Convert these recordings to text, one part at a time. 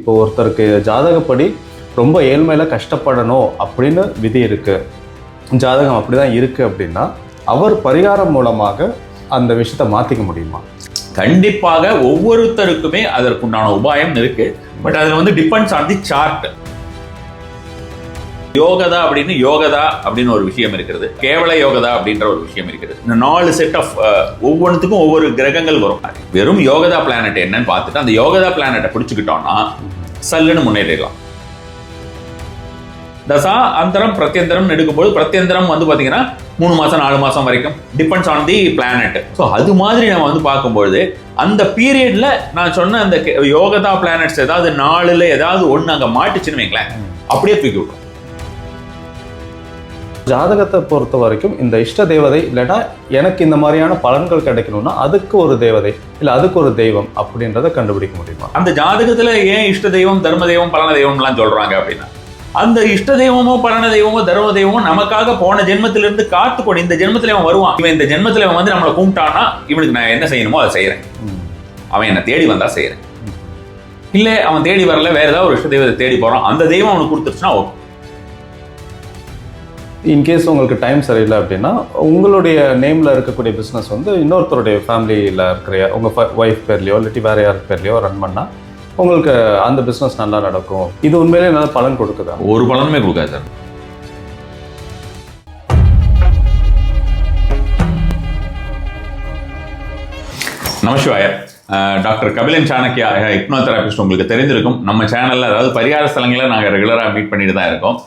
இப்போ ஒருத்தருக்கு ஜாதகப்படி ரொம்ப ஏழ்மையில் கஷ்டப்படணும் அப்படின்னு விதி இருக்குது, ஜாதகம் அப்படி தான் இருக்குது அப்படின்னா அவர் பரிகாரம் மூலமாக அந்த விஷயத்தை மாற்றிக்க முடியுமா? கண்டிப்பாக ஒவ்வொருத்தருக்குமே அதற்குண்டான உபாயம் இருக்கு. பட் அதில் வந்து depends on the chart. Jehoaddah அப்படின்னு ஒரு விஷயம் இருக்கிறது, கேவல யோகதா அப்படின்ற ஒரு விஷயம் இருக்கிறது. இந்த 4 செட் ஆஃப் ஒவ்வொன்றுத்துக்கும் ஒவ்வொரு கிரகங்கள் வரும். வெறும் யோகதா பிளானட் என்னன்னு பார்த்துட்டு அந்த யோகதா பிளானட்டை பிடிச்சுக்கிட்டோம்னா சல்லுன்னு முன்னேறிடலாம். தசா அந்தரம் பிரத்யந்தரம் எடுக்கும்போது பிரத்யந்தரம் வந்து பார்த்தீங்கன்னா 3 மாதம் 4 மாதம் வரைக்கும் depends on the planet. So அது மாதிரி நம்ம வந்து பார்க்கும்பொழுது அந்த பீரியட்ல நான் சொன்ன அந்த யோகதா பிளானட்ஸ் ஏதாவது 4ல் ஏதாவது ஒன்று அங்கே மாட்டுச்சுன்னு வைங்களேன், அப்படியே தூக்கி விட்டுரும். ஜாதகத்தை பொறுத்த வரைக்கும் இந்த இஷ்ட தேவதை இல்லைன்னா எனக்கு இந்த மாதிரியான பலன்கள் கிடைக்கணும்னா அதுக்கு ஒரு தேவதை இல்லை அதுக்கு ஒரு தெய்வம் அப்படின்றத கண்டுபிடிக்க முடியுமா? அந்த ஜாதகத்தில் ஏன் இஷ்ட தெய்வம் தர்ம தெய்வம் பலன தெய்வம்லாம் சொல்றாங்க அப்படின்னா, அந்த இஷ்ட தெய்வமோ பலன தெய்வமோ தர்ம தெய்வமோ நமக்காக போன ஜென்மத்திலிருந்து காத்து கொண்டு இந்த ஜென்மத்தில் அவன் வருவான். இவன் இந்த ஜென்மத்தில் அவன் வந்து நம்மளை கும்பிட்டான்னா இவனுக்கு நான் என்ன செய்யணுமோ அதை செய்யறேன், அவன் என்னை தேடி வந்தா செய்யறேன். இல்லை அவன் தேடி வரல, வேற ஏதாவது ஒரு இஷ்ட தெய்வத்தை தேடி போறான், அந்த தெய்வம் அவனுக்கு கொடுத்துருச்சுன்னா ஓகே. இன்கேஸ் உங்களுக்கு டைம் சரியில்லை அப்படின்னா உங்களுடைய நேமில் இருக்கக்கூடிய பிஸ்னஸ் வந்து இன்னொருத்தருடைய ஃபேமிலியில் இருக்கிற உங்கள் ஒய்ஃப் பேர்லையோ இல்லாட்டி வேறு யார் பேர்லையோ ரன் பண்ணால் உங்களுக்கு அந்த பிஸ்னஸ் நல்லா நடக்கும். இது உண்மையிலேயே நல்லா பலன் கொடுக்குதா? ஒரு பலனுமே கொடுக்காது சார். நமசிவாய. Doctor Kabilan Chanakya hypnotherapist உங்களுக்கு தெரிஞ்சிருக்கும். நம்ம சேனலில் அதாவது பரிகார ஸ்தலங்களை நாங்கள் ரெகுலராக மீட் பண்ணிட்டு தான் இருக்கோம்.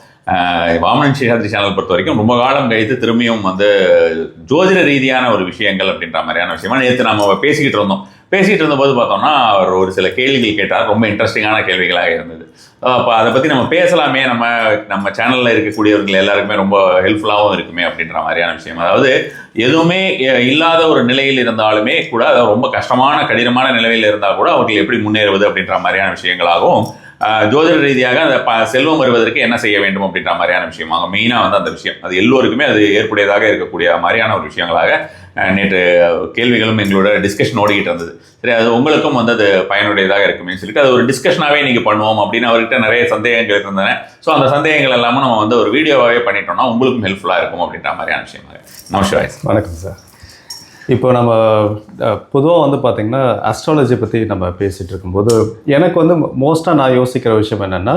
வாமனன் சேஷாத்ரி சேனல் பொறுத்த வரைக்கும் ரொம்ப காலம் கழித்து திரும்பியும் வந்து ஜோதிட ரீதியான ஒரு விஷயங்கள் அப்படின்ற மாதிரியான விஷயமா நேற்று நம்ம பேசிக்கிட்டு இருந்தபோது பார்த்தோம்னா அவர் ஒரு சில கேள்விகள் கேட்டார். ரொம்ப இன்ட்ரெஸ்டிங்கான கேள்விகளாக இருந்தது. அப்போ அதை பற்றி நம்ம பேசலாமே, நம்ம சேனலில் இருக்கக்கூடியவர்கள் எல்லாருக்குமே ரொம்ப ஹெல்ப்ஃபுல்லாகவும் இருக்குமே அப்படின்ற மாதிரியான விஷயம். அதாவது எதுவுமே இல்லாத ஒரு நிலையில் இருந்தாலுமே கூட, அதாவது ரொம்ப கஷ்டமான கடினமான நிலையில் இருந்தால் கூட அவர்கள் எப்படி முன்னேறுவது அப்படின்ற மாதிரியான விஷயங்களாகவும், ஜோதிட ரீதியாக அந்த செல்வம் வருவதற்கு என்ன செய்ய வேண்டும் அப்படின்ற மாதிரியான விஷயமாக மெயினாக வந்து அந்த விஷயம் அது எல்லோருக்குமே அது ஏற்புடையதாக இருக்கக்கூடிய மாதிரியான ஒரு விஷயங்களாக நேற்று கேள்விகளும் எங்களோட டிஸ்கஷன் ஓடிக்கிட்டு இருந்தது. சரி, அது உங்களுக்கும் வந்து அது பயனுடையதாக இருக்குமே சொல்லிட்டு அது ஒரு டிஸ்கஷனாகவே நீங்கள் பண்ணுவோம் அப்படின்னு அவர்கிட்ட நிறைய சந்தேகங்கள் இருந்தன. ஸோ அந்த சந்தேகங்கள் எல்லாமே நம்ம வந்து ஒரு வீடியோவாகவே பண்ணிட்டோம்னா உங்களுக்கும் ஹெல்ப்ஃபுல்லாக இருக்கும் அப்படின்ற மாதிரியான விஷயமாக. நமஸ்கார். வணக்கம் சார். இப்போ நம்ம பொதுவாக வந்து பார்த்திங்கன்னா அஸ்ட்ராலஜி பற்றி நம்ம பேசிகிட்டு இருக்கும்போது எனக்கு வந்து மோஸ்ட்டாக நான் யோசிக்கிற விஷயம் என்னென்னா,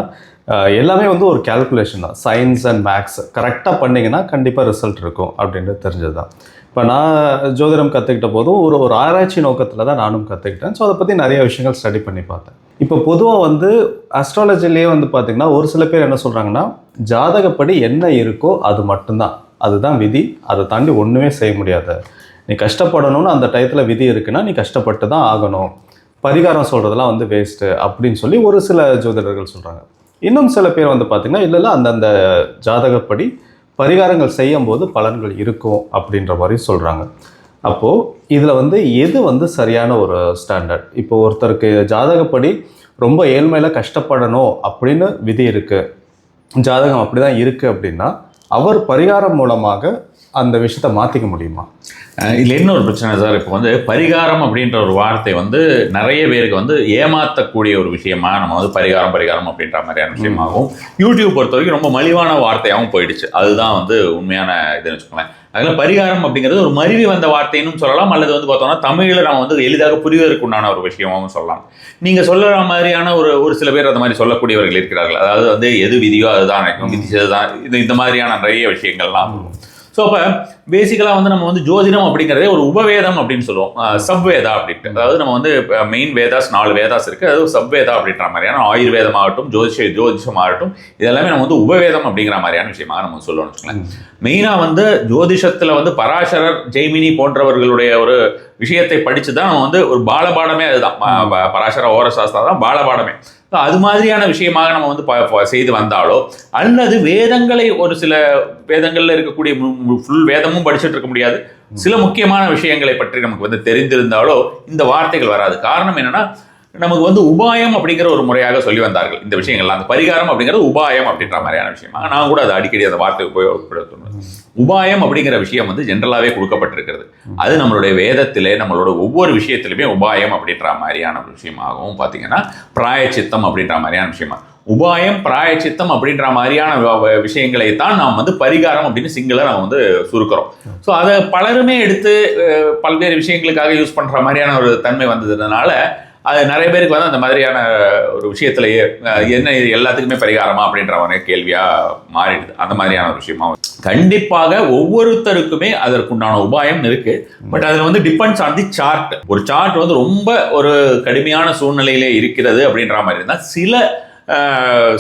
எல்லாமே வந்து ஒரு கேல்குலேஷன் தான். சயின்ஸ் அண்ட் மேக்ஸ் கரெக்டாக பண்ணிங்கன்னா கண்டிப்பாக ரிசல்ட் இருக்கும் அப்படின்றது தெரிஞ்சது தான். இப்போ நான் ஜோதிடம் கற்றுக்கிட்ட போதும் ஒரு ஆராய்ச்சி நோக்கத்தில் தான் நானும் கற்றுக்கிட்டேன். ஸோ அதை பற்றி நிறைய விஷயங்கள் ஸ்டடி பண்ணி பார்த்தேன். இப்போ பொதுவாக வந்து அஸ்ட்ராலஜிலேயே வந்து பார்த்திங்கன்னா ஒரு சில பேர் என்ன சொல்கிறாங்கன்னா, ஜாதகப்படி என்ன இருக்கோ அது மட்டும்தான், அதுதான் விதி, அதை தாண்டி ஒன்றுமே செய்ய முடியாது, நீ கஷ்டப்படணும்னு அந்த டயத்தில் விதி இருக்குன்னா நீ கஷ்டப்பட்டு தான் ஆகணும், பரிகாரம் சொல்கிறதெல்லாம் வந்து வேஸ்ட்டு அப்படின்னு சொல்லி ஒரு சில ஜோதிடர்கள் சொல்கிறாங்க. இன்னும் சில பேர் வந்து பார்த்திங்கன்னா இல்லை அந்தந்த ஜாதகப்படி பரிகாரங்கள் செய்யும் போது பலன்கள் இருக்கும் அப்படின்ற மாதிரி சொல்கிறாங்க. அப்போது இதில் வந்து எது வந்து சரியான ஒரு ஸ்டாண்டர்ட்? இப்போ ஒருத்தருக்கு ஜாதகப்படி ரொம்ப ஏழ்மையில் கஷ்டப்படணும் அப்படின்னு விதி இருக்குது, ஜாதகம் அப்படி தான் இருக்குது அப்படின்னா அவர் பரிகாரம் மூலமாக அந்த விஷயத்தை மாற்றிக்க முடியுமா? இதில் என்ன ஒரு பிரச்சனை சார், இப்போ வந்து பரிகாரம் அப்படின்ற ஒரு வார்த்தை வந்து நிறைய பேருக்கு வந்து ஏமாற்றக்கூடிய ஒரு விஷயமா நம்ம வந்து பரிகாரம் அப்படின்ற மாதிரியான விஷயமாகவும் யூடியூப் பொறுத்த வரைக்கும் ரொம்ப மலிவான வார்த்தையாகவும் போயிடுச்சு. அதுதான் வந்து உண்மையான இதுன்னு வச்சுக்கோங்களேன். அதில் பரிகாரம் அப்படிங்கிறது ஒரு மருவி வந்த வார்த்தைன்னு சொல்லலாம், அல்லது வந்து பார்த்தோம்னா தமிழில் நம்ம வந்து எளிதாக புரிவதற்கு உண்டான ஒரு விஷயமாகவும் சொல்லலாம். நீங்கள் சொல்கிற மாதிரியான ஒரு சில பேர் அந்த மாதிரி சொல்லக்கூடியவர்கள் இருக்கிறார்கள். அதாவது வந்து எது விதியோ அதுதான் விதிச்சது தான், இந்த மாதிரியான நிறைய விஷயங்கள்லாம். ஸோ அப்போ பேசிக்கலாக வந்து நம்ம வந்து ஜோதிடம் அப்படிங்கிறதே ஒரு உபவேதம் அப்படின்னு சொல்லுவோம், சப்வேதா அப்படின்ட்டு. அதாவது நம்ம வந்து மெயின் வேதாஸ் 4 வேதாஸ் இருக்குது, அதாவது சப்வேதா அப்படின்ற மாதிரியான ஆயுர்வேதமாகட்டும் ஜோதிஷமாகட்டும் இதெல்லாமே நம்ம வந்து உபவேதம் அப்படிங்கிற மாதிரியான விஷயமாக நம்ம சொல்லணும்னு வச்சுக்கலாம். மெயினாக வந்து ஜோதிஷத்தில் வந்து பராசரர் ஜெய்மினி போன்றவர்களுடைய ஒரு விஷயத்தை படித்து தான் நம்ம வந்து ஒரு பாலபாடமே அதுதான், பராசர ஓரசாஸ்திரா தான் பாலபாடமே. அது மாதிரியான விஷயமாக நம்ம வந்து செய்து வந்தாலோ, அல்லது வேதங்களை ஒரு சில வேதங்களில் இருக்கக்கூடிய ஃபுல் வேதமும் படிச்சுட்டு இருக்க முடியாது, சில முக்கியமான விஷயங்களை பற்றி நமக்கு வந்து தெரிந்திருந்தாலோ இந்த வார்த்தைகள் வராது. காரணம் என்னன்னா, நமக்கு வந்து உபாயம் அப்படிங்கிற ஒரு முறையாக சொல்லி வந்தார்கள் இந்த விஷயங்கள்லாம். அந்த பரிகாரம் அப்படிங்கிறது உபாயம் அப்படின்ற மாதிரியான விஷயமா நான் கூட அதை அடிக்கடி அந்த வார்த்தை உபயோகப்படுத்தணும். உபாயம் அப்படிங்கிற விஷயம் வந்து ஜென்ரலாகவே கொடுக்கப்பட்டிருக்கிறது. அது நம்மளுடைய வேதத்திலே நம்மளோட ஒவ்வொரு விஷயத்திலுமே உபாயம் அப்படின்ற மாதிரியான ஒரு விஷயமாகவும் பார்த்தீங்கன்னா பிராயச்சித்தம் அப்படின்ற மாதிரியான விஷயமா உபாயம் பிராயச்சித்தம் அப்படின்ற மாதிரியான விஷயங்களை தான் நாம் வந்து பரிகாரம் அப்படின்னு சிங்கிளாக நம்ம வந்து சுருக்கிறோம். ஸோ அதை பலருமே எடுத்து பல்வேறு விஷயங்களுக்காக யூஸ் பண்ணுற மாதிரியான ஒரு தன்மை வந்ததுனால அது நிறைய பேருக்கு வந்து அந்த மாதிரியான ஒரு விஷயத்திலேயே என்ன இது எல்லாத்துக்குமே பரிகாரமா அப்படின்ற ஒரு கேள்வியாக மாறிடுது. அந்த மாதிரியான ஒரு விஷயமா கண்டிப்பாக ஒவ்வொருத்தருக்குமே அதற்குண்டான உபாயம் இருக்கு. பட் அதில் வந்து டிபெண்ட்ஸ் ஆன் தி சார்ட். ஒரு சார்ட் வந்து ரொம்ப ஒரு கடுமையான சூழ்நிலையிலே இருக்கிறது அப்படின்ற மாதிரி இருந்தால் சில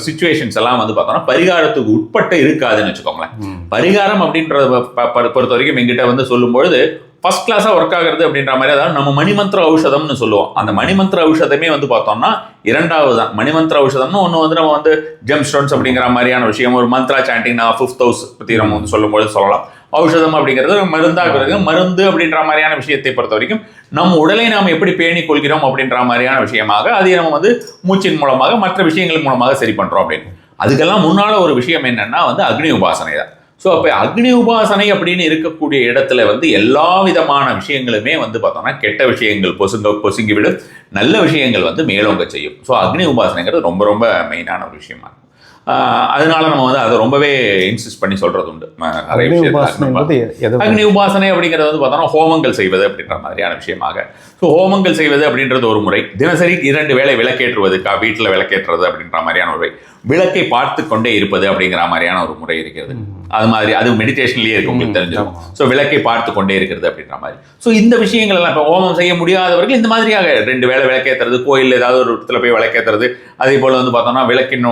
சிச்சுவேஷன்ஸ் எல்லாம் வந்து பார்த்தோம்னா பரிகாரத்துக்கு உட்பட்டு இருக்காதுன்னு வச்சுக்கோங்களேன். பரிகாரம் அப்படின்றத பொறுத்த வரைக்கும் எங்கிட்ட வந்து சொல்லும்பொழுது ஃபர்ஸ்ட் கிளாஸாக ஒர்க் ஆகுறது அப்படின்ற மாதிரி, அதாவது நம்ம மணிமந்திர ஔஷதம்னு சொல்லுவோம். அந்த மணிமந்திர ஔஷதமே வந்து பார்த்தோம்னா இரண்டாவது தான். மணிமந்திர ஔஷதம்னு ஒன்று வந்து நம்ம வந்து ஜெம் ஸ்டோன்ஸ் அப்படிங்கிற மாதிரியான விஷயம், ஒரு மந்த்ரா சாண்டிங் நான் 5th house பற்றி நம்ம வந்து சொல்லும்போது சொல்லலாம். ஔஷதம் அப்படிங்கிறது மருந்தாக்குறது. மருந்து அப்படின்ற மாதிரியான விஷயத்தை பொறுத்த வரைக்கும் நம் உடலை நாம் எப்படி பேணி கொள்கிறோம் அப்படின்ற மாதிரியான விஷயமாக அதை நம்ம வந்து மூச்சின் மூலமாக மற்ற விஷயங்கள் மூலமாக சரி பண்ணுறோம் அப்படின்னு. அதுக்கெல்லாம் முன்னால் ஒரு விஷயம் என்னன்னா வந்து அக்னி உபாசனை தான். ஸோ அப்போ அக்னி உபாசனை அப்படின்னு இருக்கக்கூடிய இடத்துல வந்து எல்லா விதமான விஷயங்களுமே வந்து பார்த்தோம்னா கெட்ட விஷயங்கள் பொசுங்கி விடும், நல்ல விஷயங்கள் வந்து மேலோங்க செய்யும். ஸோ அக்னி உபாசனைங்கிறது ரொம்ப ரொம்ப மெயினான ஒரு விஷயமா இருக்கும். அதனால நம்ம வந்து அதை ரொம்பவே இன்சிஸ்ட் பண்ணி சொல்றது உண்டு. அக்னி உபாசனை அப்படிங்கிறது வந்து பார்த்தோம்னா ஹோமங்கள் செய்வது அப்படின்ற மாதிரியான விஷயமாக. ஸோ ஹோமங்கள் செய்வது அப்படின்றது ஒரு முறை. தினசரி 2 வேளை விளக்கேற்றுவது, வீட்டில் விளக்கேற்றுறது அப்படின்ற மாதிரியான ஒரு முறை. விளக்கை பார்த்து கொண்டே இருப்பது அப்படிங்கிற மாதிரியான ஒரு முறை இருக்கிறது. அது மாதிரி அது மெடிடேஷன்லேயே இருக்கு, உங்களுக்கு தெரிஞ்சிருக்கும். ஸோ விளக்கை பார்த்து கொண்டே இருக்கிறது அப்படின்ற மாதிரி. ஸோ இந்த விஷயங்கள் எல்லாம் இப்போ ஹோமம் செய்ய முடியாதவர்கள் இந்த மாதிரியாக 2 வேளை விளக்கேற்றுறது, கோயில் ஏதாவது ஒரு இடத்துல போய் விளக்கேற்றுறது, அதே போல் வந்து பார்த்தோம்னா விளக்கின்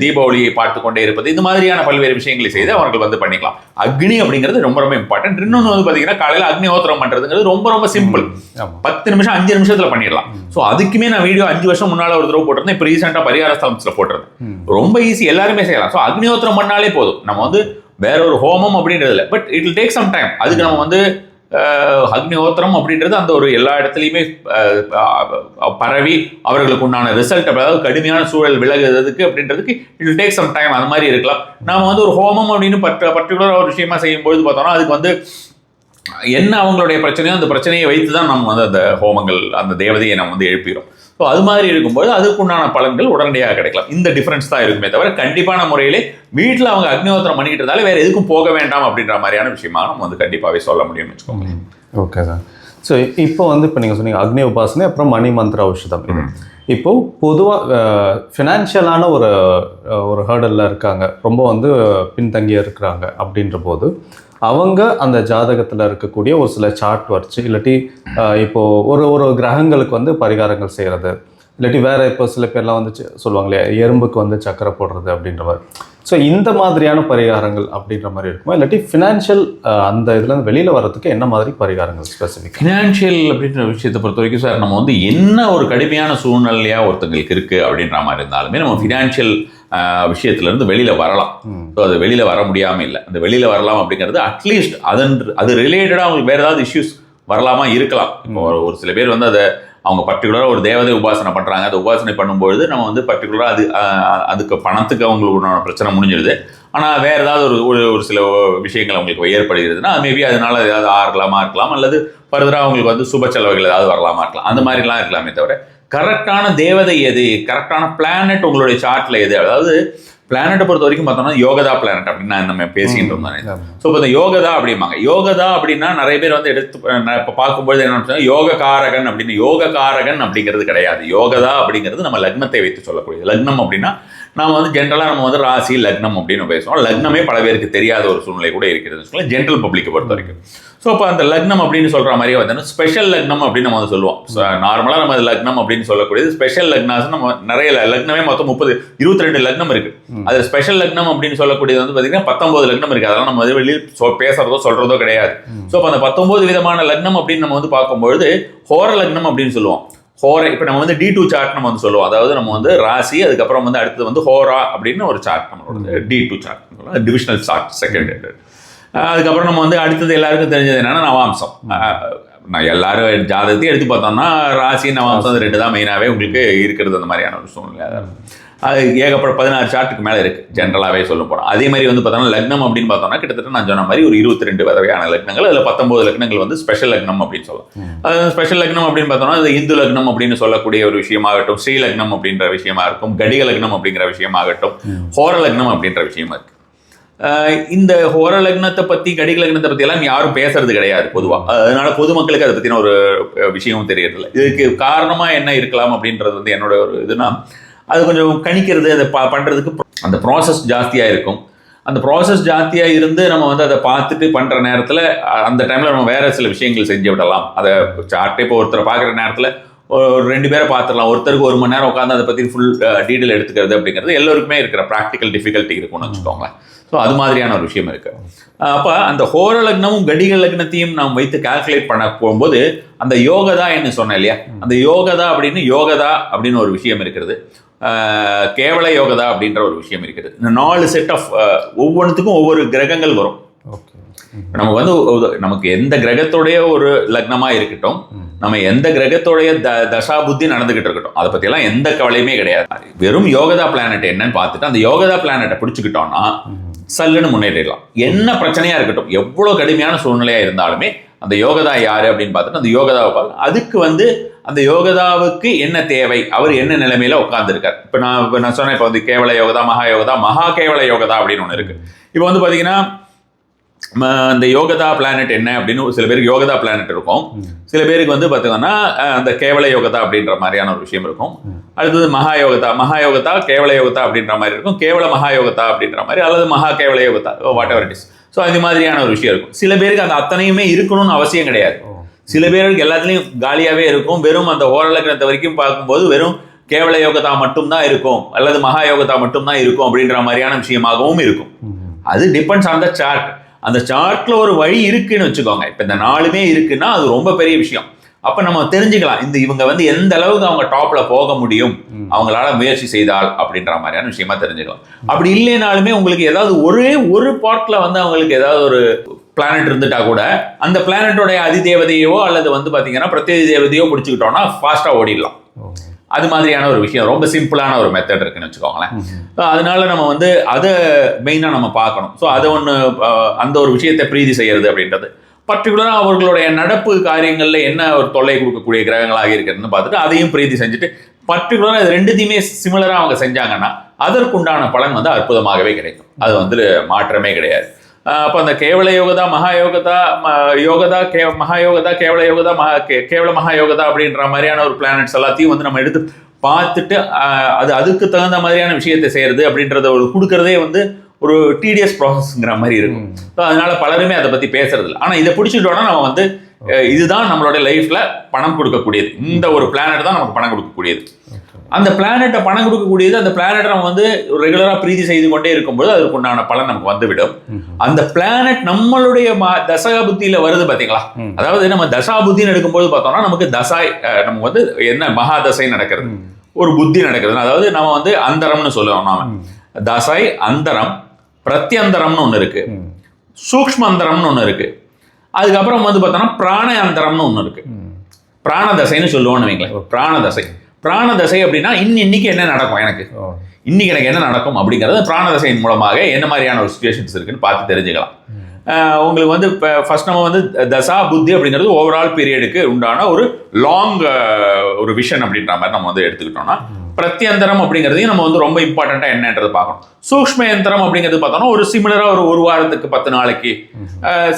தீபாவளியை பார்த்து கொண்டே இருப்பது, இந்த மாதிரியான பல்வேறு விஷயங்களை செய்து அவர்கள் வந்து பண்ணிக்கலாம். அக்னி அப்படிங்கிறது ரொம்ப ரொம்ப இம்பார்ட்டன்ட். இன்னொன்று வந்து பார்த்தீங்கன்னா காலையில் அக்னிஹோத்திரம் பண்ணுறதுங்கிறது ரொம்ப ரொம்ப சிம்பிள். 10 நிமிஷம் 5 நிமிஷத்தில் பண்ணிடலாம். ஸோ அதுக்குமே நான் வீடியோ 5 வருஷம் முன்னால் ஒரு தடவை போட்டிருந்தேன். இப்போ ரீசெண்டாக பரிகார ஸ்தலத்தில் போட்டிருந்தேன். ரொம்ப ஈஸி, எல்லாருமே செய்யலாம். ஸோ அக்னிஹோத்திரம் பண்ணாலே போதும். நம்ம வந்து வேற ஒரு ஹோமம் அப்படின்றது இல்லை, but it will take some time. அதுக்கு நம்ம வந்து அக்னிஹோத்திரம் அப்படின்றது அந்த ஒரு எல்லா இடத்துலையுமே பரவி அவர்களுக்கு உண்டான ரிசல்ட், அதாவது கடுமையான சூழல் விலகுறதுக்கு அப்படின்றதுக்கு it will take some time. அது மாதிரி இருக்கலாம். நாம வந்து ஒரு ஹோமம் அப்படின்னு பர்டிகுலராக ஒரு விஷயமா செய்யும்போது பார்த்தோம்னா அதுக்கு வந்து என்ன அவங்களுடைய பிரச்சனையோ அந்த பிரச்சனையை வைத்து தான் நம்ம வந்து அந்த ஹோமங்கள் அந்த தேவதையை நம்ம வந்து எழுப்பிடும். ஸோ அது மாதிரி இருக்கும்போது அதுக்குண்டான பலன்கள் உடனடியாக கிடைக்கலாம். இந்த டிஃபரன்ஸ் தான் இருக்குமே தவிர கண்டிப்பான முறையிலே வீட்டில் அவங்க அக்னிஹோத்திரம் பண்ணிக்கிட்டு இருந்தாலே வேற எதுக்கும் போக வேண்டாம் அப்படின்ற மாதிரியான விஷயமாக நம்ம வந்து கண்டிப்பாகவே சொல்ல முடியும்னு வச்சுக்கோங்க. Okay sir. ஸோ இப்போ வந்து இப்போ நீங்கள் சொன்னீங்க அக்னி உபாசனை, அப்புறம் மணி மந்திர ஔஷதம். இப்போ பொதுவாக ஃபினான்ஷியலான ஒரு ஹேர்டலில் இருக்காங்க, ரொம்ப வந்து பின்தங்கிய இருக்கிறாங்க அப்படின்ற போது அவங்க அந்த ஜாதகத்தில் இருக்கக்கூடிய ஒரு சில சார்ட் வச்சு, இல்லாட்டி இப்போது ஒரு கிரகங்களுக்கு வந்து பரிகாரங்கள் செய்கிறது, இல்லாட்டி வேறு இப்போ சில பேர்லாம் வந்து சொல்லுவாங்க இல்லையா எறும்புக்கு வந்து சக்கரை போடுறது அப்படின்ற மாதிரி. ஸோ இந்த மாதிரியான பரிகாரங்கள் அப்படின்ற மாதிரி இருக்குமா, இல்லாட்டி ஃபினான்ஷியல் அந்த இதுலேருந்து வெளியில் வர்றதுக்கு என்ன மாதிரி பரிகாரங்கள் ஸ்பெசிஃபிக்? ஃபினான்ஷியல் அப்படின்ற விஷயத்தை பொறுத்த வரைக்கும் சார், நம்ம வந்து என்ன ஒரு கடுமையான சூழ்நிலையாக ஒருத்தங்களுக்கு இருக்குது அப்படின்ற மாதிரி இருந்தாலுமே நம்ம ஃபினான்ஷியல் விஷயத்துலேருந்து வெளியில் வரலாம். ஸோ அது வெளியில் வர முடியாமல் இல்லை, அந்த வெளியில் வரலாம் அப்படிங்கிறது அட்லீஸ்ட் அது ரிலேட்டடாக அவங்களுக்கு வேறு ஏதாவது இஷ்யூஸ் வரலாமா இருக்கலாம். இப்போ ஒரு சில பேர் வந்து அதை அவங்க பர்டிகுலராக ஒரு தேவதை உபாசனை பண்ணுறாங்க. அந்த உபாசனை பண்ணும்பொழுது நம்ம வந்து பர்டிகுலராக அதுக்கு பணத்துக்கு அவங்களுக்கு பிரச்சனை முடிஞ்சிடுது. ஆனால் வேறு ஏதாவது ஒரு சில விஷயங்கள் அவங்களுக்கு ஏற்படுகிறதுனா மேபி அதனால ஏதாவது இருக்கலாம், அல்லது ஃபர்தராக அவங்களுக்கு வந்து சுப செலவுகள் ஏதாவது வரலாமா இருக்கலாம். அந்த மாதிரிலாம் இருக்கலாமே தவிர கரெக்டான தேவதை எது, கரெக்டான பிளானட் உங்களுடைய சார்ட்டில் எது, அதாவது பிளானட்டை பொறுத்த வரைக்கும் பார்த்தோம்னா யோகதா பிளானட் அப்படின்னு நம்ம பேசிக்கிட்டு இருந்தோம். ஸோ இப்போ இந்த யோகதா அப்படிம்பாங்க. யோகதா அப்படின்னா நிறைய பேர் வந்து இப்போ பார்க்கும்போது என்ன யோக காரகன் அப்படின்னு. யோக காரகன் அப்படிங்கிறது கிடையாது. யோகதா அப்படிங்கிறது நம்ம லக்னத்தை வைத்து சொல்லக்கூடியது. லக்னம் அப்படின்னா நம்ம வந்து ஜென்ரலாக நம்ம வந்து ராசி லக்னம் அப்படின்னு பேசுவோம். லக்னமே பல பேருக்கு தெரியாத ஒரு சூழ்நிலை கூட இருக்கிறதுன்னு சொல்லலாம் ஜென்ரல் பப்ளிக்கை பொறுத்த வரைக்கும். ஸோ அப்போ அந்த லக்னம் அப்படின்னு சொல்கிற மாதிரியே வந்து ஸ்பெஷல் லக்னம் அப்படின்னு நம்ம வந்து சொல்லுவோம். நார்மலாக நம்ம லக்னம் அப்படின்னு சொல்லக்கூடியது ஸ்பெஷல் லக்னாஸ் நம்ம நிறைய லக்னமே மொத்தம் 22 லக்னம் இருக்குது. அதில் ஸ்பெஷல் லக்னம் அப்படின்னு சொல்லக்கூடியது வந்து பார்த்தீங்கன்னா 19 லக்னம் இருக்குது. அதெல்லாம் நம்ம வந்து வெளியில் பேசுறதோ சொல்கிறதோ கிடையாது. ஸோ அப்போ அந்த 19 விதமான லக்னம் அப்படின்னு நம்ம வந்து பார்க்கும்பொழுது ஹோர லக்னம் அப்படின்னு சொல்லுவோம். ஹோரை இப்போ நம்ம வந்து D2 சார்ட் நம்ம வந்து சொல்லுவோம். அதாவது நம்ம வந்து ராசி, அதுக்கப்புறம் வந்து அடுத்தது வந்து ஹோரா அப்படின்னு ஒரு சார்ட் நம்மளோட D2 chart, divisional chart second. அதுக்கப்புறம் நம்ம வந்து அடுத்தது எல்லாருக்கும் தெரிஞ்சது என்னன்னா நவாம்சம். நான் எல்லாரும் ஜாதகத்தையும் எடுத்து பார்த்தோம்னா ராசி நவாம்சம் 2 தான் மெயினாகவே உங்களுக்கு இருக்கிறது அந்த மாதிரியான ஒரு சூழ்நிலை. அது ஏகப்பட்ட 16 சார்ட்டுக்கு மேலே இருக்குது ஜென்ரலாகவே சொல்ல போகிறோம். அதே மாதிரி வந்து பார்த்தோம்னா லக்னம் அப்படின்னு பார்த்தோம்னா கிட்டத்தட்ட நான் சொன்ன மாதிரி ஒரு 22 வகையான லக்னங்கள், அதில் 19 லக்னங்கள் வந்து ஸ்பெஷல் லக்னம் அப்படின்னு சொல்லலாம். அது ஸ்பெஷல் லக்னம் அப்படின்னு பார்த்தோம்னா அது இந்து லக்னம் அப்படின்னு சொல்லக்கூடிய ஒரு விஷயமாகட்டும், ஸ்ரீ லக்னம் அப்படின்ற விஷயமா இருக்கும், கடிக லக்னம் அப்படிங்கிற விஷயமாகட்டும், ஹோர லக்னம் அப்படின்ற விஷயமா இருக்கு. இந்த ஹோர லக்னத்தை பற்றி கடிக லக்னத்தை பற்றி எல்லாம் யாரும் பேசுறது கிடையாது பொதுவாக. அதனால பொதுமக்களுக்கு அதை பற்றின ஒரு விஷயமும் தெரியறதில்லை. இதுக்கு காரணமாக என்ன இருக்கலாம் அப்படின்றது வந்து என்னோட ஒரு இதுனா, அது கொஞ்சம் கணிக்கிறது, அதை பண்ணுறதுக்கு அந்த ப்ராசஸ் ஜாஸ்தியாக இருக்கும். அந்த ப்ராசஸ் ஜாஸ்தியாக இருந்து நம்ம வந்து அதை பார்த்துட்டு பண்ணுற நேரத்தில் அந்த டைமில் நம்ம வேறு சில விஷயங்கள் செஞ்சு விடலாம். அதை சார்ட்டே இப்போ ஒருத்தரை பார்க்குற நேரத்தில் ஒரு 2 பேரை பார்த்துடலாம். ஒருத்தருக்கு 1 மணி நேரம் உட்காந்து அதை பற்றி ஃபுல் டீட்டெயில் எடுத்துக்கிறது அப்படிங்கிறது எல்லோருக்குமே இருக்கிற ப்ராக்டிக்கல் டிஃபிகல்ட்டி இருக்கும்னு வச்சுக்கோங்களேன். ஸோ அது மாதிரியான ஒரு விஷயம் இருக்குது. அப்போ அந்த ஹோர லக்னமும் கடிக லக்னத்தையும் நாம் வைத்து கால்குலேட் பண்ண போகும்போது அந்த யோகதா என்ன சொன்னேன் இல்லையா, அந்த யோகதா அப்படின்னு ஒரு விஷயம் இருக்கிறது. கேவல யோகதா அப்படின்ற ஒரு விஷயம் இருக்குது. இந்த 4 செட் ஆஃப் ஒவ்வொன்றுத்துக்கும் ஒவ்வொரு கிரகங்கள் வரும். நமக்கு வந்து நமக்கு எந்த கிரகத்தோடைய ஒரு லக்னமா இருக்கட்டும், நம்ம எந்த கிரகத்தோடைய தசா புத்தி நடந்துகிட்டு இருக்கட்டும், அதை பத்தி எல்லாம் எந்த கவலையுமே கிடையாது. வெறும் யோகதா பிளானட் என்னன்னு பார்த்துட்டு அந்த யோகதா பிளானட்டை பிடிச்சுக்கிட்டோம்னா சல்லுன்னு முன்னேறிடலாம். என்ன பிரச்சனையா இருக்கட்டும், எவ்வளவு கடுமையான சூழ்நிலையா இருந்தாலுமே அந்த யோகதா யாரு அப்படின்னு பார்த்துட்டு அந்த யோகதாவை பார்த்து அதுக்கு வந்து அந்த யோகதாவுக்கு என்ன தேவை, அவர் என்ன நிலைமையில உட்கார்ந்துருக்கார். இப்போ நான் சொன்னேன், இப்போ வந்து கேவல யோகதா, மகா கேவல யோகதா அப்படின்னு ஒன்று இருக்கு. இப்போ வந்து பார்த்தீங்கன்னா அந்த யோகதா பிளானட் என்ன அப்படின்னு சில பேருக்கு யோகதா பிளானட் இருக்கும், சில பேருக்கு வந்து பார்த்தீங்கன்னா அந்த கேவல யோகதா அப்படின்ற மாதிரியான ஒரு விஷயம் இருக்கும். அடுத்தது மகா யோகதா கேவல யோகதா அப்படின்ற மாதிரி இருக்கும், கேவல மகா யோகதா அப்படின்ற மாதிரி, அல்லது மகா கேவல யோகதா, whatever it is. So அது மாதிரியான ஒரு விஷயம் இருக்கும். சில பேருக்கு அந்த அத்தனையுமே இருக்கணும்னு அவசியம் கிடையாது. சில பேருக்கு எல்லாத்துலேயும் காலியாகவே இருக்கும். வெறும் அந்த ஹோர லக்னத்தை வரைக்கும் பார்க்கும்போது வெறும் கேவல யோகதா மட்டும்தான் இருக்கும், அல்லது மகா யோகதா மட்டும்தான் இருக்கும் அப்படின்ற மாதிரியான விஷயமாகவும் இருக்கும். அது டிபெண்ட்ஸ் ஆன் த சார்ட். அந்த சார்ட்ல ஒரு வழி இருக்குன்னு வச்சுக்கோங்க. இப்போ இந்த 4மே இருக்குன்னா அது ரொம்ப பெரிய விஷயம். அப்ப நம்ம தெரிஞ்சுக்கலாம் இவங்க வந்து எந்த அளவுக்கு அவங்க டாப்ல போக முடியும் அவங்களால முயற்சி செய்தால் அப்படின்ற மாதிரியான விஷயமா தெரிஞ்சுக்கலாம். அப்படி இல்லைனாலுமே உங்களுக்கு ஏதாவது ஒரு பார்ட்ல வந்து அவங்களுக்கு ஏதாவது ஒரு பிளானட் இருந்துட்டா கூட அந்த பிளானட்டோடைய அதிதேவதையோ அல்லது வந்து பாத்தீங்கன்னா பிரத்யேக தேவதையோ பிடிச்சிக்கிட்டோம்னா ஃபாஸ்டா ஓடிடலாம். அது மாதிரியான ஒரு விஷயம், ரொம்ப சிம்பிளான ஒரு மெத்தட் இருக்குன்னு வச்சுக்கோங்களேன். அதனால நம்ம வந்து அதை மெயினா நம்ம பார்க்கணும். ஸோ அதை அந்த ஒரு விஷயத்தை பிரீதி செய்யறது அப்படின்றது பர்டிகுலராக அவர்களுடைய நடப்பு காரியங்கள்ல என்ன ஒரு தொல்லை கொடுக்கக்கூடிய கிரகங்களாக இருக்கிறதுன்னு பார்த்துட்டு அதையும் பிரீதி செஞ்சுட்டு பர்டிகுலராக இது 2த்தையுமே சிமிலராக அவங்க செஞ்சாங்கன்னா அதற்குண்டான பலன் வந்து அற்புதமாகவே கிடைக்கும். அது வந்து மாற்றமே கிடையாது. அப்போ அந்த கேவல யோகதா, மகா யோகதா, மகா யோகதா, கேவல யோகதா, கேவல மகா யோகதா அப்படின்ற மாதிரியான ஒரு பிளானட்ஸ் எல்லாத்தையும் வந்து நம்ம எடுத்து பார்த்துட்டு அதுக்கு தகுந்த மாதிரியான விஷயத்தை செய்யறது அப்படின்றத ஒரு கொடுக்கறதே வந்து ஒரு டிடிஎஸ் ப்ராசஸ்ங்கிற மாதிரி இருக்கும். ஸோ அதனால பலருமே அதை பற்றி பேசுறது இல்லை. ஆனால் இதை பிடிச்சிட்டோம்னா நம்ம வந்து இதுதான் நம்மளோட லைஃப்ல பணம் கொடுக்கக்கூடியது, இந்த ஒரு பிளானட் தான் நமக்கு பணம் கொடுக்கக்கூடியது. அந்த பிளானட்டை பணம் கொடுக்கக்கூடியது, அந்த பிளானட்டை நம்ம வந்து ரெகுலராக பிரீதி செய்து கொண்டே இருக்கும்போது அதுக்கு உண்டான பலன் நமக்கு வந்துவிடும். அந்த பிளானட் நம்மளுடைய தசா புத்தியில வருது பாத்தீங்களா, அதாவது நம்ம தசா புத்தின்னு எடுக்கும்போது பார்த்தோம்னா நமக்கு நமக்கு வந்து என்ன மகா தசை நடக்கிறது, ஒரு புத்தி நடக்கிறது. அதாவது நம்ம வந்து அந்தரம்னு சொல்லுவோம். நாம தசை, அந்தரம், பிரத்யந்தரம்னு ஒன்று இருக்கு, சூக்ஷ்ம அந்தரம்னு ஒன்று இருக்கு, அதுக்கப்புறம் வந்து பார்த்தோம்னா பிராண அந்தரம்னு ஒன்று இருக்கு. பிராணதசைன்னு சொல்லுவோம்னு வைங்களேன். பிராணதசை அப்படின்னா இன்னைக்கு என்ன நடக்கும், இன்னைக்கு எனக்கு என்ன நடக்கும் அப்படிங்கிறது பிராணதசையின் மூலமாக என்ன மாதிரியான ஒரு சுச்சுவேஷன்ஸ் இருக்குன்னு பார்த்து தெரிஞ்சுக்கலாம். உங்களுக்கு வந்து இப்போ ஃபர்ஸ்ட் நம்ம வந்து தசா புத்தி அப்படிங்கிறது ஓவரால் பீரியடுக்கு உண்டான ஒரு லாங் ஒரு விஷன் அப்படின்ற மாதிரி நம்ம வந்து எடுத்துக்கிட்டோம்னா, பிரத்யந்தரம் அப்படிங்கிறதையும் நம்ம வந்து ரொம்ப இம்பார்ட்டண்டா என்னன்றது பார்க்கணும். சூக்ஷ்ம யந்திரம் அப்படிங்கிறது பார்த்தோம்னா ஒரு சிமிலரா ஒரு வாரத்துக்கு 10 நாளைக்கு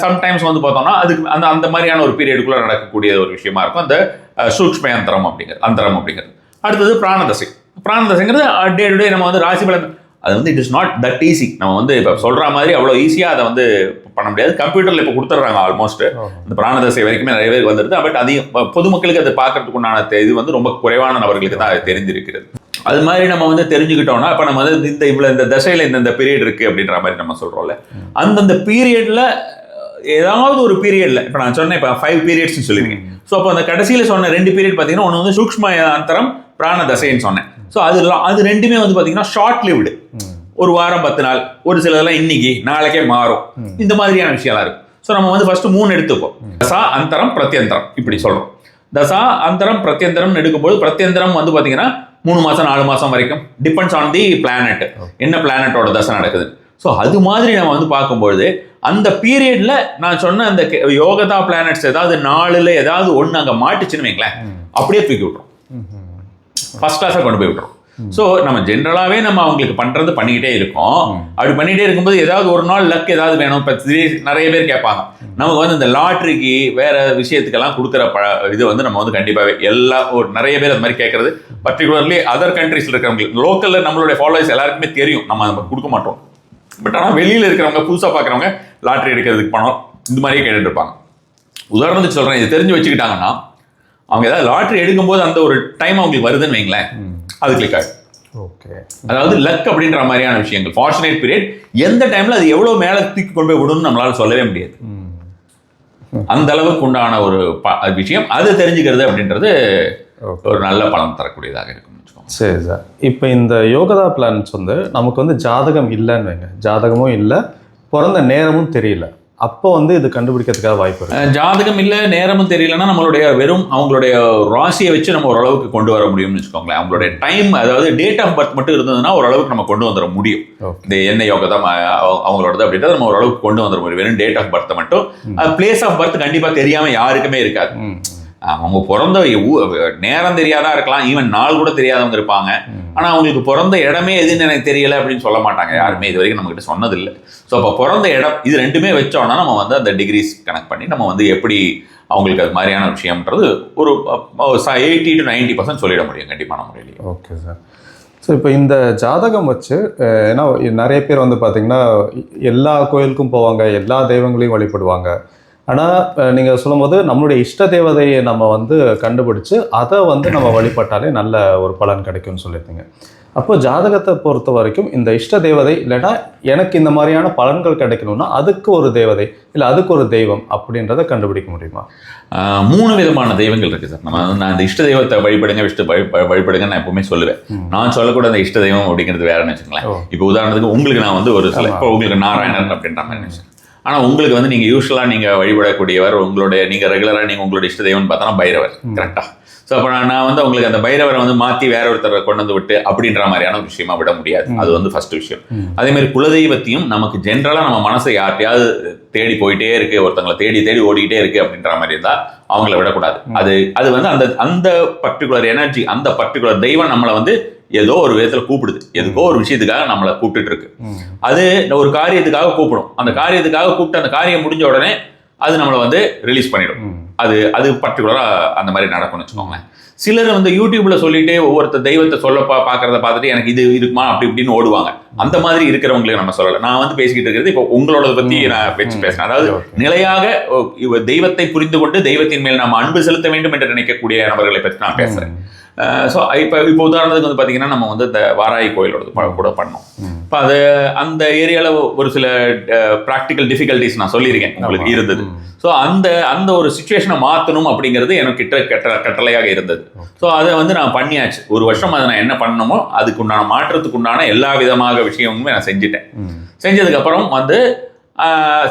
சம்டைம்ஸ் வந்து பார்த்தோம்னா அதுக்கு அந்த மாதிரியான ஒரு பீரியடுக்குள்ள நடக்கக்கூடிய ஒரு விஷயமா இருக்கும் அந்த சூக்ஷ்ம யந்திரம் அப்படிங்கிறது. அடுத்தது பிராணதசைங்கிறது டே டு டே நம்ம வந்து ராசி பலன், அது வந்து it is not that easy. நம்ம வந்து இப்போ சொல்ற மாதிரி அவ்வளோ ஈஸியாக அதை வந்து பண்ண முடியாது. கம்ப்யூட்டர்ல இப்போ கொடுத்துட்றாங்க ஆல்மோஸ்ட் அந்த பிராணதசை வரைக்குமே நிறைய பேருக்கு வந்துருது. பட் அதையும் பொதுமக்களுக்கு அதை பார்க்கறதுக்கு உண்டான இது வந்து ரொம்ப குறைவான நபர்களுக்கு தான் அது தெரிஞ்சிருக்கிறது. அது மாதிரி நம்ம வந்து தெரிஞ்சுக்கிட்டோம்னா இப்போ நம்ம வந்து இந்த தசையில இந்த பீரியட் இருக்கு அப்படின்ற மாதிரி நம்ம சொல்றோம்ல, அந்தந்த பீரியட்ல ஏதாவது ஒரு பீரியட்ல இப்போ நான் சொன்னேன் இப்போ 5 பீரியட்ஸ்னு சொல்லியிருக்கேன். ஸோ அப்போ அந்த கடைசியில் சொன்ன 2 பீரியட் பார்த்தீங்கன்னா ஒன்று வந்து சூக்ஷ்ம அந்தரம், பிராண தசைன்னு சொன்னேன். ஸோ அது ரெண்டுமே வந்து பார்த்தீங்கன்னா ஷார்ட் லிவ்டு, ஒரு வாரம் 10 நாள், ஒரு சிலதெல்லாம் இன்னைக்கு நாளைக்கே மாறும், இந்த மாதிரியான விஷயம்லாம் இருக்கும். ஸோ நம்ம வந்து ஃபர்ஸ்ட் 3 எடுத்துப்போம். தசா, அந்தரம், பிரத்யந்தரம் இப்படி சொல்றோம். தசா, அந்தரம், பிரத்யந்தரம் எடுக்கும்போது பிரத்யந்தரம் வந்து பாத்தீங்கன்னா 3 மாசம் 4 மாசம் வரைக்கும் டிபெண்ட்ஸ் ஆன் தி பிளானட், என்ன பிளானட்டோட தசை நடக்குது. ஸோ அது மாதிரி நம்ம வந்து பார்க்கும்பொழுது அந்த பீரியட்ல நான் சொன்ன அந்த யோகதா பிளானட்ஸ் ஏதாவது 4ல் ஏதாவது ஒன்று அங்கே மாட்டுச்சுன்னு வைங்களேன், அப்படியே தூக்கி விட்டுரும், ஃபர்ஸ்ட் கிளாஸாக கொண்டு போய் விட்டுரும். ஸோ நம்ம ஜென்ரலாகவே நம்ம அவங்களுக்கு பண்ணுறது பண்ணிக்கிட்டே இருக்கோம். அப்படி பண்ணிகிட்டே இருக்கும்போது ஏதாவது ஒரு நாள் லக் ஏதாவது வேணும். இப்போ நிறைய பேர் கேட்பாங்க, நமக்கு வந்து இந்த லாட்ரிக்கு வேற விஷயத்துக்கெல்லாம் கொடுக்குற இது வந்து நம்ம வந்து கண்டிப்பாகவே நிறைய பேர் அது மாதிரி கேட்கறது, பர்டிகுலர்லி அதர் கண்ட்ரீஸில் இருக்கிறவங்களுக்கு. லோக்கலில் நம்மளுடைய ஃபாலோவர்ஸ் எல்லாருக்குமே தெரியும் நம்ம கொடுக்க மாட்டோம். பட் ஆனால் வெளியில் இருக்கிறவங்க, புதுசாக பார்க்குறவங்க லாட்ரி எடுக்கிறதுக்கு பணம் இந்த மாதிரியே கேட்டுட்டு இருப்பாங்க. உதாரணத்துக்கு சொல்கிறேன், இது தெரிஞ்சு வச்சுக்கிட்டாங்கன்னா அவங்க ஏதாவது லாட்ரி எடுக்கும்போது அந்த ஒரு டைம் அவங்களுக்கு வருதுன்னு வைங்களேன், அது கிளிக் ஆகும். ஓகே, அதாவது லக் அப்படின்ற மாதிரியான விஷயங்கள், ஃபார்ச்சுனேட் பீரியட் எந்த டைம்ல அது எவ்வளவு மேலே தூக்கி கொண்டு போய் விடும்னு நம்மளால சொல்லவே முடியாது. அந்த அளவுக்கு உண்டான ஒரு விஷயம், அது தெரிஞ்சுக்கிறது அப்படின்றது ஒரு நல்ல பலன் தரக்கூடியதாக இருக்கும். சரி சார், இப்போ இந்த யோகதா பிளான்ஸ் வந்து நமக்கு வந்து ஜாதகம் இல்லைன்னு வைங்க, ஜாதகமும் இல்லை, பிறந்த நேரமும் தெரியல, அப்போ வந்து இது கண்டுபிடிக்கிறதுக்காக வாய்ப்பு இருக்கு. ஜாதகம் இல்லை, நேரமும் தெரியலன்னா நம்மளுடைய வெறும் அவங்களுடைய ராசியை வச்சு நம்ம ஓரளவுக்கு கொண்டு வர முடியும்னு வச்சுக்கோங்களேன். அவங்களுடைய டைம், அதாவது டேட் ஆஃப் பர்த் மட்டும் இருந்ததுன்னா ஓரளவுக்கு நம்ம கொண்டு வந்துட முடியும். இந்த என்ன யோகதா அவங்களோடது அப்படின்றத நம்ம ஓரளவுக்கு கொண்டு வந்துட முடியும். வெறும் டேட் ஆஃப் பர்த் மட்டும். பிளேஸ் ஆஃப் பர்த் கண்டிப்பாக தெரியாமல் யாருக்குமே இருக்காது. அவங்க பிறந்த நேரம் தெரியாதா இருக்கலாம், ஈவன் நாள் கூட தெரியாதவங்க இருப்பாங்க. ஆனால் அவங்களுக்கு பிறந்த இடமே எதுன்னு எனக்கு தெரியல அப்படின்னு சொல்ல மாட்டாங்க யாருமே, இது வரைக்கும் நம்மகிட்ட சொன்னதில்லை. ஸோ அப்போ பிறந்த இடம் இது ரெண்டுமே வச்சோம்னா நம்ம வந்து அந்த டிகிரிஸ் கனெக்ட் பண்ணி நம்ம வந்து எப்படி அவங்களுக்கு அது மாதிரியான விஷயம்ன்றது ஒரு 80 to 90% சொல்லிட முடியும் கண்டிப்பான முறையிலேயே. Okay sir. ஸோ இப்போ இந்த ஜாதகம் வச்சு, ஏன்னா நிறைய பேர் வந்து பார்த்திங்கன்னா எல்லா கோயிலுக்கும் போவாங்க, எல்லா தெய்வங்களையும் வழிபடுவாங்க. ஆனால் நீங்கள் சொல்லும்போது நம்மளுடைய இஷ்ட தேவதையை நம்ம வந்து கண்டுபிடிச்சு அதை வந்து நம்ம வழிபட்டாலே நல்ல ஒரு பலன் கிடைக்கும்னு சொல்லியிருந்தீங்க. அப்போ ஜாதகத்தை பொறுத்த வரைக்கும் இந்த இஷ்ட தேவதை இல்லைன்னா எனக்கு இந்த மாதிரியான பலன்கள் கிடைக்கணும்னா அதுக்கு ஒரு தேவதை இல்லை அதுக்கு ஒரு தெய்வம் அப்படின்றத கண்டுபிடிக்க முடியுமா? 3 விதமான தெய்வங்கள் இருக்குது சார். நான் இந்த இஷ்ட தெய்வத்தை வழிபடுங்க, வழிபடுங்க நான் எப்பவுமே சொல்லுவேன். நான் சொல்லக்கூட அந்த இஷ்ட தெய்வம் அப்படிங்கிறது வேறன்னு வச்சுக்கோங்களேன். இப்போ உதாரணத்துக்கு உங்களுக்கு நான் வந்து ஒரு சில, இப்போ உங்களுக்கு நாராயணன் அப்படின்ற மாதிரி நினைச்சேன். ஆனால் உங்களுக்கு வந்து நீங்கள் யூஸ்வலாக நீங்கள் வழிபடக்கூடியவர், நீங்கள் ரெகுலராக நீங்கள் உங்களோட இஷ்ட தெய்வம்னு பார்த்தோன்னா பைரவர், கரெக்டாக. ஸோ அப்போ நான் வந்து உங்களுக்கு அந்த பைரவரை வந்து மாற்றி வேற ஒருத்தரை கொண்டு வந்து விட்டு அப்படின்ற மாதிரியான விஷயமா விட முடியாது. அது வந்து ஃபர்ஸ்ட் விஷயம். அதே மாதிரி குலதெய்வத்தையும் நமக்கு ஜென்ரலாக நம்ம மனசை யார்ட்டையாவது தேடி போயிட்டே இருக்கு, ஒருத்தங்களை தேடி தேடி ஓடிக்கிட்டே இருக்கு அப்படின்ற மாதிரி இருந்தால் அவங்கள விடக்கூடாது. அது வந்து அந்த பர்டிகுலர் எனர்ஜி, அந்த பர்டிகுலர் தெய்வம் நம்மளை வந்து ஏதோ ஒரு விதத்துல கூப்பிடுது, எதுக்கோ ஒரு விஷயத்துக்காக நம்மளை கூப்பிட்டு இருக்கு. அது ஒரு காரியத்துக்காக கூப்பிடும். அந்த காரியத்துக்காக கூப்பிட்டு அந்த காரியம் முடிஞ்ச உடனே அது நம்மளை வந்து ரிலீஸ் பண்ணிடும். அது பர்டிகுலரா அந்த மாதிரி நடக்கும்னு வச்சுக்கோங்களேன். சிலர் வந்து யூடியூப்ல சொல்லிட்டே ஒவ்வொருத்தர் தெய்வத்தை சொல்ல பார்க்கறத பார்த்துட்டு எனக்கு இது இருக்குமா அப்படி இப்படின்னு ஓடுவாங்க. அந்த மாதிரி இருக்கிறவங்களுக்கு நம்ம சொல்லலை. நான் வந்து பேசிக்கிட்டு இருக்கிறது இப்போ உங்களோட பத்தி நான் பேசுறேன். அதாவது நிலையாக தெய்வத்தை புரிந்து கொண்டு தெய்வத்தின் மேல் நாம் அன்பு செலுத்த வேண்டும் என்று நினைக்கக்கூடிய நபர்களை பற்றி நான் பேசுறேன். ஸோ இப்போ உதாரணத்துக்கு வந்து பார்த்தீங்கன்னா நம்ம வந்து இந்த வாராயி கோயிலோட கூட பண்ணோம். இப்போ அது அந்த ஏரியாவில் ஒரு சில ப்ராக்டிக்கல் டிஃபிகல்ட்டிஸ் நான் சொல்லியிருக்கேன் உங்களுக்கு இருந்தது. ஸோ அந்த ஒரு சுச்சுவேஷனை மாற்றணும் அப்படிங்கிறது எனக்கு கட்டளையாக இருந்தது. ஸோ அதை வந்து நான் பண்ணியாச்சு. ஒரு வருஷம் அதை நான் என்ன பண்ணணுமோ அதுக்குண்டான மாற்றத்துக்குண்டான எல்லா விதமாக விஷயமுமே நான் செஞ்சுட்டேன். செஞ்சதுக்கப்புறம் வந்து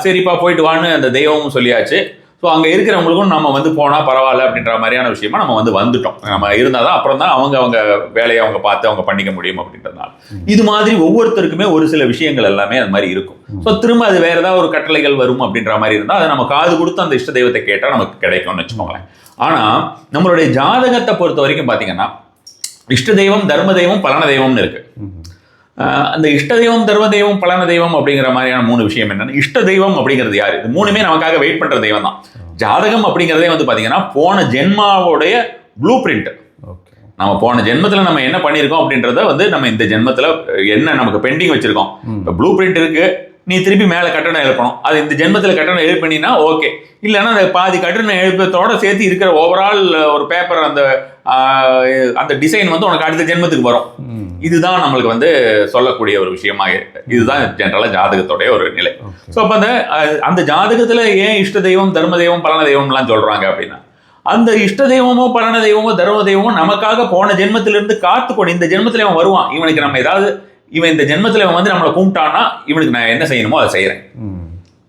சரிப்பா போயிட்டு வான்னு அந்த தெய்வமும் சொல்லியாச்சு. ஸோ அங்கே இருக்கிறவங்களுக்கும் நம்ம வந்து போனால் பரவாயில்ல அப்படின்ற மாதிரியான விஷயமா நம்ம வந்து வந்துட்டோம். நம்ம இருந்தால் தான் அப்புறம் தான் அவங்க வேலையை அவங்க பார்த்து அவங்க பண்ணிக்க முடியும் அப்படின்றதுனால. இது மாதிரி ஒவ்வொருத்தருக்குமே ஒரு சில விஷயங்கள் எல்லாமே அது மாதிரி இருக்கும். ஸோ திரும்ப அது வேற ஏதாவது ஒரு கட்டளைகள் வரும் அப்படின்ற மாதிரி இருந்தால் அதை நம்ம காது கொடுத்து அந்த இஷ்ட தெய்வத்தை கேட்டால் நமக்கு கிடைக்கும்னு வச்சுக்கோங்களேன். ஆனால் நம்மளுடைய ஜாதகத்தை பொறுத்த வரைக்கும் பார்த்தீங்கன்னா இஷ்ட தெய்வம், தர்ம தெய்வம், பலன தெய்வம்னு இருக்கு. அந்த இஷ்ட தெய்வம், தர்ம தெய்வம், பலன தெய்வம் அப்படிங்கிற மாதிரியான 3 விஷயம் என்னன்னா, இஷ்ட தெய்வம் அப்படிங்கிறது யாரு? இது 3மே நமக்காக வெயிட் பண்ற தெய்வம் தான். ஜாதகம் அப்படிங்கிறதே வந்து பாத்தீங்கன்னா போன ஜென்மாவோடைய ப்ளூ பிரிண்ட். நம்ம போன ஜென்மத்துல நம்ம என்ன பண்ணியிருக்கோம் அப்படின்றத வந்து நம்ம இந்த ஜென்மத்துல என்ன நமக்கு பெண்டிங் வச்சிருக்கோம். இப்போ ப்ளூ பிரிண்ட் இருக்கு, நீ திருப்பி மேலே கட்டணம் எழுப்பணும். அது இந்த ஜென்மத்தில் கட்டணம் எழுப்பினா ஓகே, இல்லைன்னா அந்த பாதி கட்டணம் எழுப்பத்தோட சேர்த்து இருக்கிற ஓவரால் ஒரு பேப்பர் அந்த டிசைன் வந்து உனக்கு அடுத்த ஜென்மத்துக்கு வரும். இதுதான் நம்மளுக்கு வந்து சொல்லக்கூடிய ஒரு விஷயமாக இருக்கு. இதுதான் ஜென்ரலாக ஜாதகத்தோடைய ஒரு நிலை. ஸோ அப்போ அந்த ஜாதகத்தில் ஏன் இஷ்ட தெய்வம், தர்ம தெய்வம், பலன தெய்வம்லாம் சொல்றாங்க அப்படின்னா, அந்த இஷ்ட தெய்வமோ பலன தெய்வமோ தர்ம தெய்வமோ நமக்காக போன ஜென்மத்திலிருந்து காத்துக்கொண்டு இந்த ஜென்மத்தில் அவன் வருவான். இவனுக்கு நம்ம ஏதாவது இவன் இந்த ஜென்மத்தில் இவன் வந்து நம்மளை கும்பிட்டான்னா இவனுக்கு நான் என்ன செய்யணுமோ அதை செய்யறேன்.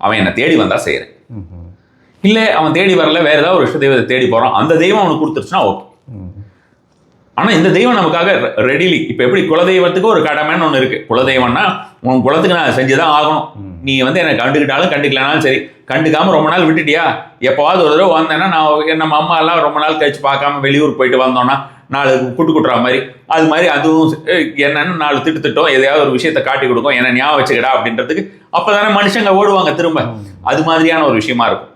அவன் என்னை தேடி வந்தா செய்யறேன். இல்லை அவன் தேடி வரல, வேற ஏதாவது ஒரு இஷ்ட தெய்வத்தை தேடி போறான், அந்த தெய்வம் அவனுக்கு கொடுத்துருச்சுன்னா ஓகே. ஆனா இந்த தெய்வம் நமக்காக ரெடிலி, இப்ப எப்படி குலதெய்வத்துக்கு ஒரு கடமைன்னு ஒண்ணு இருக்கு. குலதெய்வம்னா உன் குலத்துக்கு நான் செஞ்சுதான் ஆகணும். நீ வந்து என்னை கண்டுக்கிட்டாலும் கண்டுக்கலனாலும் சரி, கண்டுக்காம ரொம்ப நாள் விட்டுட்டியா, எப்போவாது ஒரு தடவை வந்தேன்னா நான் நம்ம அம்மா எல்லாம் ரொம்ப நாள் கழிச்சு பார்க்காம வெளியூர் போயிட்டு வந்தோம்னா 4 குட்டு குட்டுற மாதிரி, அது மாதிரி அதுவும் என்னன்னு 4 திட்டோம், எதையாவது ஒரு விஷயத்த காட்டி கொடுக்கும், என்ன ஞாபகம் வச்சுக்கடா அப்படின்றதுக்கு. அப்பதானே மனுஷங்க ஓடுவாங்க திரும்ப. அது மாதிரியான ஒரு விஷயமா இருக்கும்.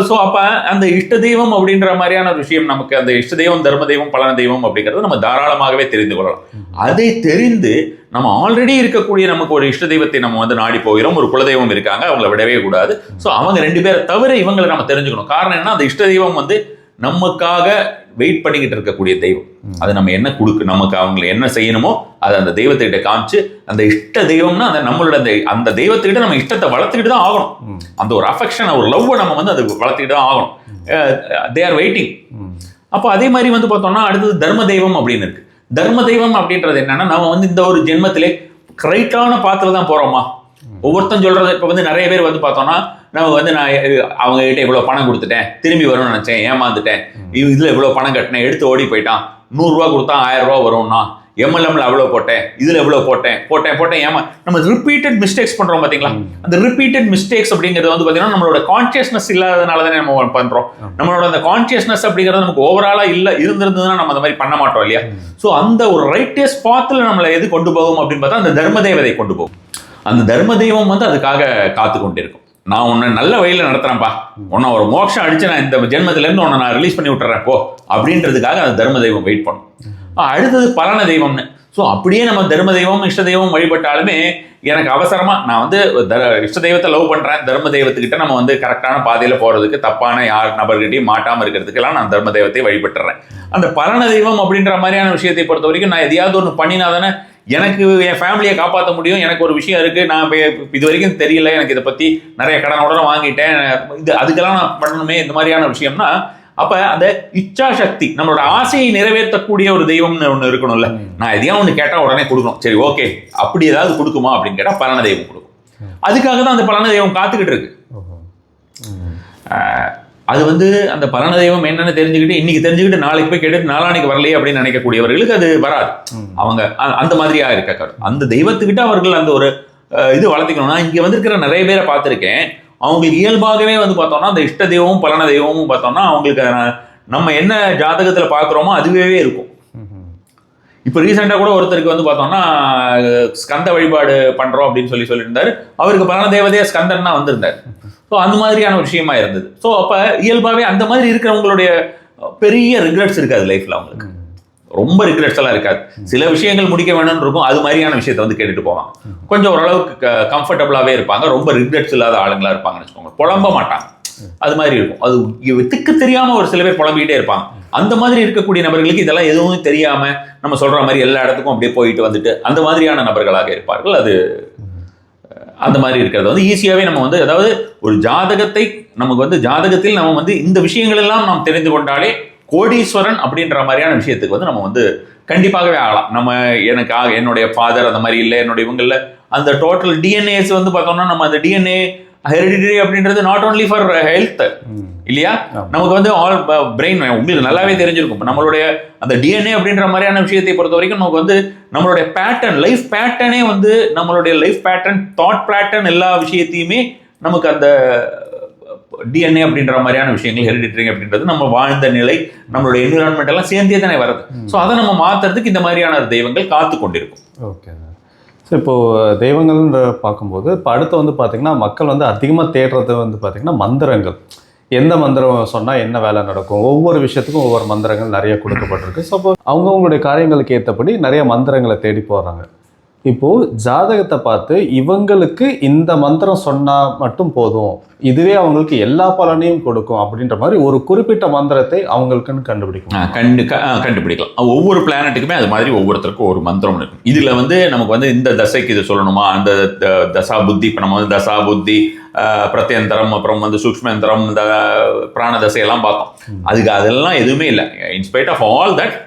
ஸோ அப்போ அந்த இஷ்ட தெய்வம் அப்படின்ற மாதிரியான ஒரு விஷயம், நமக்கு அந்த இஷ்ட தெய்வம், தர்ம தெய்வம், பலன தெய்வம் அப்படிங்கிறத நம்ம தாராளமாகவே தெரிந்து கொள்ளலாம். அதை தெரிந்து நம்ம ஆல்ரெடி இருக்கக்கூடிய நமக்கு ஒரு இஷ்ட தெய்வத்தை நம்ம வந்து நாடி போகிறோம், ஒரு குலதெய்வம் இருக்காங்க, அவங்கள விடவே கூடாது. ஸோ அவங்க 2 பேரை தவிர இவங்களை நம்ம தெரிஞ்சுக்கணும். காரணம் என்ன, அந்த இஷ்ட தெய்வம் வந்து நமக்காக வெயிட் பண்ணிக்கிட்டு இருக்கக்கூடிய தெய்வம். அது நம்ம என்ன கொடுக்கு, நமக்கு அவங்களை என்ன செய்யணுமோ அதை அந்த தெய்வத்துக்கிட்ட காமிச்சு, அந்த இஷ்ட தெய்வம்னா அந்த நம்மளோட அந்த தெய்வத்துக்கிட்ட நம்ம இஷ்டத்தை வளர்த்துக்கிட்டு தான் ஆகணும். அந்த ஒரு அஃபெக்ஷன், ஒரு லவ்வை நம்ம வந்து அதை வளர்த்துக்கிட்டு தான் ஆகணும். They are waiting. அப்போ அதே மாதிரி வந்து பார்த்தோம்னா அடுத்தது தர்ம தெய்வம் அப்படின்னு இருக்கு. தர்ம தெய்வம் அப்படின்றது என்னன்னா, நம்ம வந்து இந்த ஒரு ஜென்மத்திலே கரெக்டான பாத்துல தான் போறோமா. ஒவ்வொருத்தன் சொல்றது, இப்போ வந்து நிறைய பேர் வந்து பார்த்தோம்னா, நம்ம வந்து நான் அவங்க கிட்ட இவ்வளோ பணம் கொடுத்துட்டேன், திரும்பி வரும்னு நினைச்சேன், ஏமாந்துட்டேன், இதுல இவ்வளோ பணம் கட்டினேன், எடுத்து ஓடி போயிட்டான், 100 ரூபா கொடுத்தா 1000 ரூபா வரும்னா, எம்எல்எம்ல அவ்வளோ போட்டேன், இதுல எவ்வளோ போட்டேன் ஏமா. நம்ம ரிப்பீட்டட் மிஸ்டேக்ஸ் பண்றோம் பாத்தீங்களா. அந்த ரிப்பீட்டட் மிஸ்டேக்ஸ் அப்படிங்கிறது வந்து பாத்தீங்கன்னா நம்மளோட கான்சியஸ்னஸ் இல்லாதனால தானே நம்ம பண்றோம். நம்மளோட அந்த கான்சியஸ்னஸ் அப்படிங்கிறது நமக்கு ஓவராலா இருந்திருந்ததுன்னா நம்ம அந்த மாதிரி பண்ண மாட்டோம் இல்லையா. ஸோ அந்த ஒரு ரைட்டஸ்ட் பாத்துல நம்மளை எது கொண்டு போகும் அப்படின்னு பார்த்தா அந்த தர்ம தேவதை கொண்டு போகும். அந்த தர்ம தெய்வம் வந்து அதுக்காக காத்து கொண்டு இருக்கும். நான் உன்னை நல்ல வழியில நடத்துறேன்ப்பா, உன்னை ஒரு மோட்சம் அடிச்சு நான் இந்த ஜென்மத்துல இருந்து உன்னை நான் ரிலீஸ் பண்ணி விட்டுறேன் போ அப்படின்றதுக்காக அந்த தர்ம தெய்வம் வெயிட் பண்ணும். அடுத்தது பலன தெய்வம்னு. ஸோ அப்படியே நம்ம தர்ம தெய்வம் இஷ்ட தெய்வம் வழிபட்டாலுமே எனக்கு அவசரமா நான் வந்து இஷ்ட தெய்வத்தை லவ் பண்றேன், தர்ம தெய்வத்துக்கிட்ட நம்ம வந்து கரெக்டான பாதையில போறதுக்கு, தப்பான நபர்கிட்டையும் மாட்டாம இருக்கிறதுக்கெல்லாம் நான் தர்ம தெய்வத்தை வழிபட்டுறேன். அந்த பலன தெய்வம் அப்படின்ற மாதிரியான விஷயத்தை பொறுத்த வரைக்கும் நான் எதையாவது ஒன்று பண்ணினாதானே எனக்கு என் ஃபேமிலியை காப்பாற்ற முடியும். எனக்கு ஒரு விஷயம் இருக்கு, நான் இது வரைக்கும் தெரியல, எனக்கு இதை பத்தி நிறைய கடனோட வாங்கிட்டேன், இது அதுக்கெல்லாம் நான் பண்ணணுமே, இந்த மாதிரியான விஷயம்னா அப்ப அந்த இச்சா சக்தி, நம்மளோட ஆசையை நிறைவேற்றக்கூடிய ஒரு தெய்வம்னு ஒண்ணு இருக்கணும்ல. நான் எதையா ஒண்ணு கேட்டா உடனே கொடுக்கணும், சரி ஓகே அப்படி ஏதாவது கொடுக்குமா அப்படின்னு கேட்டா பலன தெய்வம் கொடுக்கும். அதுக்காக தான் அந்த பலன தெய்வம் காத்துக்கிட்டு இருக்கு. அது வந்து அந்த பலன தெய்வம் என்னன்னு தெரிஞ்சுக்கிட்டு இன்னைக்கு தெரிஞ்சுக்கிட்டு நாளைக்கு போய் கேட்டு நாளானைக்கு வரலையே அப்படின்னு நினைக்கக்கூடியவர்களுக்கு அது வராது. அவங்க அந்த மாதிரியா இருக்க அந்த தெய்வத்துக்கிட்ட அவர்கள் அந்த ஒரு இது வளர்த்திக்கணும்னா, இங்க வந்திருக்கிற நிறைய பேரை பார்த்திருக்கேன், அவங்களுக்கு இயல்பாகவே வந்து பார்த்தோம்னா அந்த இஷ்ட தெய்வமும் பலன தெய்வமும் பார்த்தோம்னா அவங்களுக்கு நம்ம என்ன ஜாதகத்துல பாக்குறோமோ அதுவே இருக்கும். இப்போ ரீசெண்டாக கூட ஒருத்தருக்கு வந்து பார்த்தோம்னா ஸ்கந்த வழிபாடு பண்றோம் அப்படின்னு சொல்லிட்டு இருந்தாரு. அவருக்கு பலன தேவதையா ஸ்கந்தன் தான் வந்திருந்தார். ஸோ அந்த மாதிரியான ஒரு விஷயமா இருந்தது. ஸோ அப்போ இயல்பாகவே அந்த மாதிரி இருக்கிறவங்களுடைய பெரிய ரிக்ரெட்ஸ் இருக்காது லைஃப்ல. அவங்களுக்கு ரொம்ப ரிக்ரெட்ஸ் எல்லாம் இருக்காது. சில விஷயங்கள் முடிக்க வேணும்னு இருக்கும், அது மாதிரியான விஷயத்தை வந்து கேட்டுட்டு போவாங்க. கொஞ்சம் ஓரளவுக்கு கம்ஃபர்டபுளாகவே இருப்பாங்க, ரொம்ப ரிக்ரெட்ஸ் இல்லாத ஆளுங்களா இருப்பாங்கன்னு வச்சுக்கோங்க. புலம்ப மாட்டாங்க, அது மாதிரி இருக்கும். அது வித்துக்கு தெரியாம ஒரு சில பேர் புலம்பிக்கிட்டே இருப்பாங்க. அந்த மாதிரி இருக்கக்கூடிய நபர்களுக்கு இதெல்லாம் எதுவும் தெரியாம நம்ம சொல்ற மாதிரி எல்லா இடத்துக்கும் அப்படியே போயிட்டு வந்துட்டு அந்த மாதிரியான நபர்களாக இருப்பார்கள். அது அந்த மாதிரி இருக்கிறது வந்து ஈஸியாகவே நம்ம வந்து, அதாவது ஒரு ஜாதகத்தை நமக்கு வந்து ஜாதகத்தில் நம்ம வந்து இந்த விஷயங்கள் எல்லாம் நாம் தெரிந்து கொண்டாலே கோடீஸ்வரன் அப்படின்ற மாதிரியான விஷயத்துக்கு வந்து நம்ம வந்து கண்டிப்பாகவே ஆகலாம். நம்ம என்னுடைய ஃபாதர் அந்த மாதிரி இல்லை, என்னுடைய இவங்களில் அந்த டோட்டல் டிஎன்ஏஸ் வந்து பார்த்தோம்னா நம்ம அந்த டிஎன்ஏ ஹெரிடிட்டரி அப்படின்றது நாட் ஓன்லி ஃபார் ஹெல்த் இல்லையா. நமக்கு வந்து ஆல் பிரெயின் உங்களுக்கு நல்லாவே தெரிஞ்சிருக்கும். நம்மளுடைய அந்த டிஎன்ஏ அப்படின்ற மாதிரியான விஷயத்தை பொறுத்த வரைக்கும் நமக்கு வந்து நம்மளுடைய பேட்டர்ன், லைஃப் பேட்டர்னே வந்து நம்மளுடைய லைஃப் பேட்டர்ன், தாட் பேட்டர்ன், எல்லா விஷயத்தையுமே நமக்கு அந்த டிஎன்ஏ அப்படின்ற மாதிரியான விஷயங்கள், ஹெரிடிட்டரி அப்படின்றது நம்ம வாழ்ந்த நிலை, நம்மளுடைய என்விரான்மெண்ட் எல்லாம் சேர்ந்தே தானே வருது. ஸோ அதை நம்ம மாற்றுறதுக்கு இந்த மாதிரியான தெய்வங்கள் காத்து கொண்டிருக்கும். ஓகே. ஸோ இப்போது தெய்வங்கள்ன்ற பார்க்கும்போது இப்போ அடுத்து வந்து பார்த்திங்கன்னா மக்கள் வந்து அதிகமாக தேடுறது வந்து பார்த்திங்கன்னா மந்திரங்கள். எந்த மந்திரம் சொன்னால் என்ன வேலை நடக்கும், ஒவ்வொரு விஷயத்துக்கும் ஒவ்வொரு மந்திரங்கள் நிறைய கொடுக்கப்பட்டிருக்கு. ஸோ அப்போ அவங்கவுங்களுடைய காரியங்களுக்கு ஏற்றபடி நிறைய மந்திரங்களை தேடி போகிறாங்க. இப்போது ஜாதகத்தை பார்த்து இவங்களுக்கு இந்த மந்திரம் சொன்னால் மட்டும் போதும், இதுவே அவங்களுக்கு எல்லா பலனையும் கொடுக்கும் அப்படின்ற மாதிரி ஒரு குறிப்பிட்ட மந்திரத்தை அவங்களுக்குன்னு கண்டுபிடிக்கலாம். ஒவ்வொரு பிளானட்டுக்குமே அது மாதிரி ஒவ்வொருத்தருக்கும் ஒரு மந்திரம் இருக்கும். இதில் வந்து நமக்கு வந்து இந்த தசைக்கு இது சொல்லணுமா, அந்த தசா புத்தி, இப்போ நம்ம வந்து தசா புத்தி, பிரத்யந்தரம், அப்புறம் வந்து சூக்ஷ்மந்திரம், இந்த பிராண தசையெல்லாம் பார்த்தோம். அதுக்கு அதெல்லாம் எதுவுமே இல்லை. இன்ஸ்பைட் ஆஃப் ஆல் தட்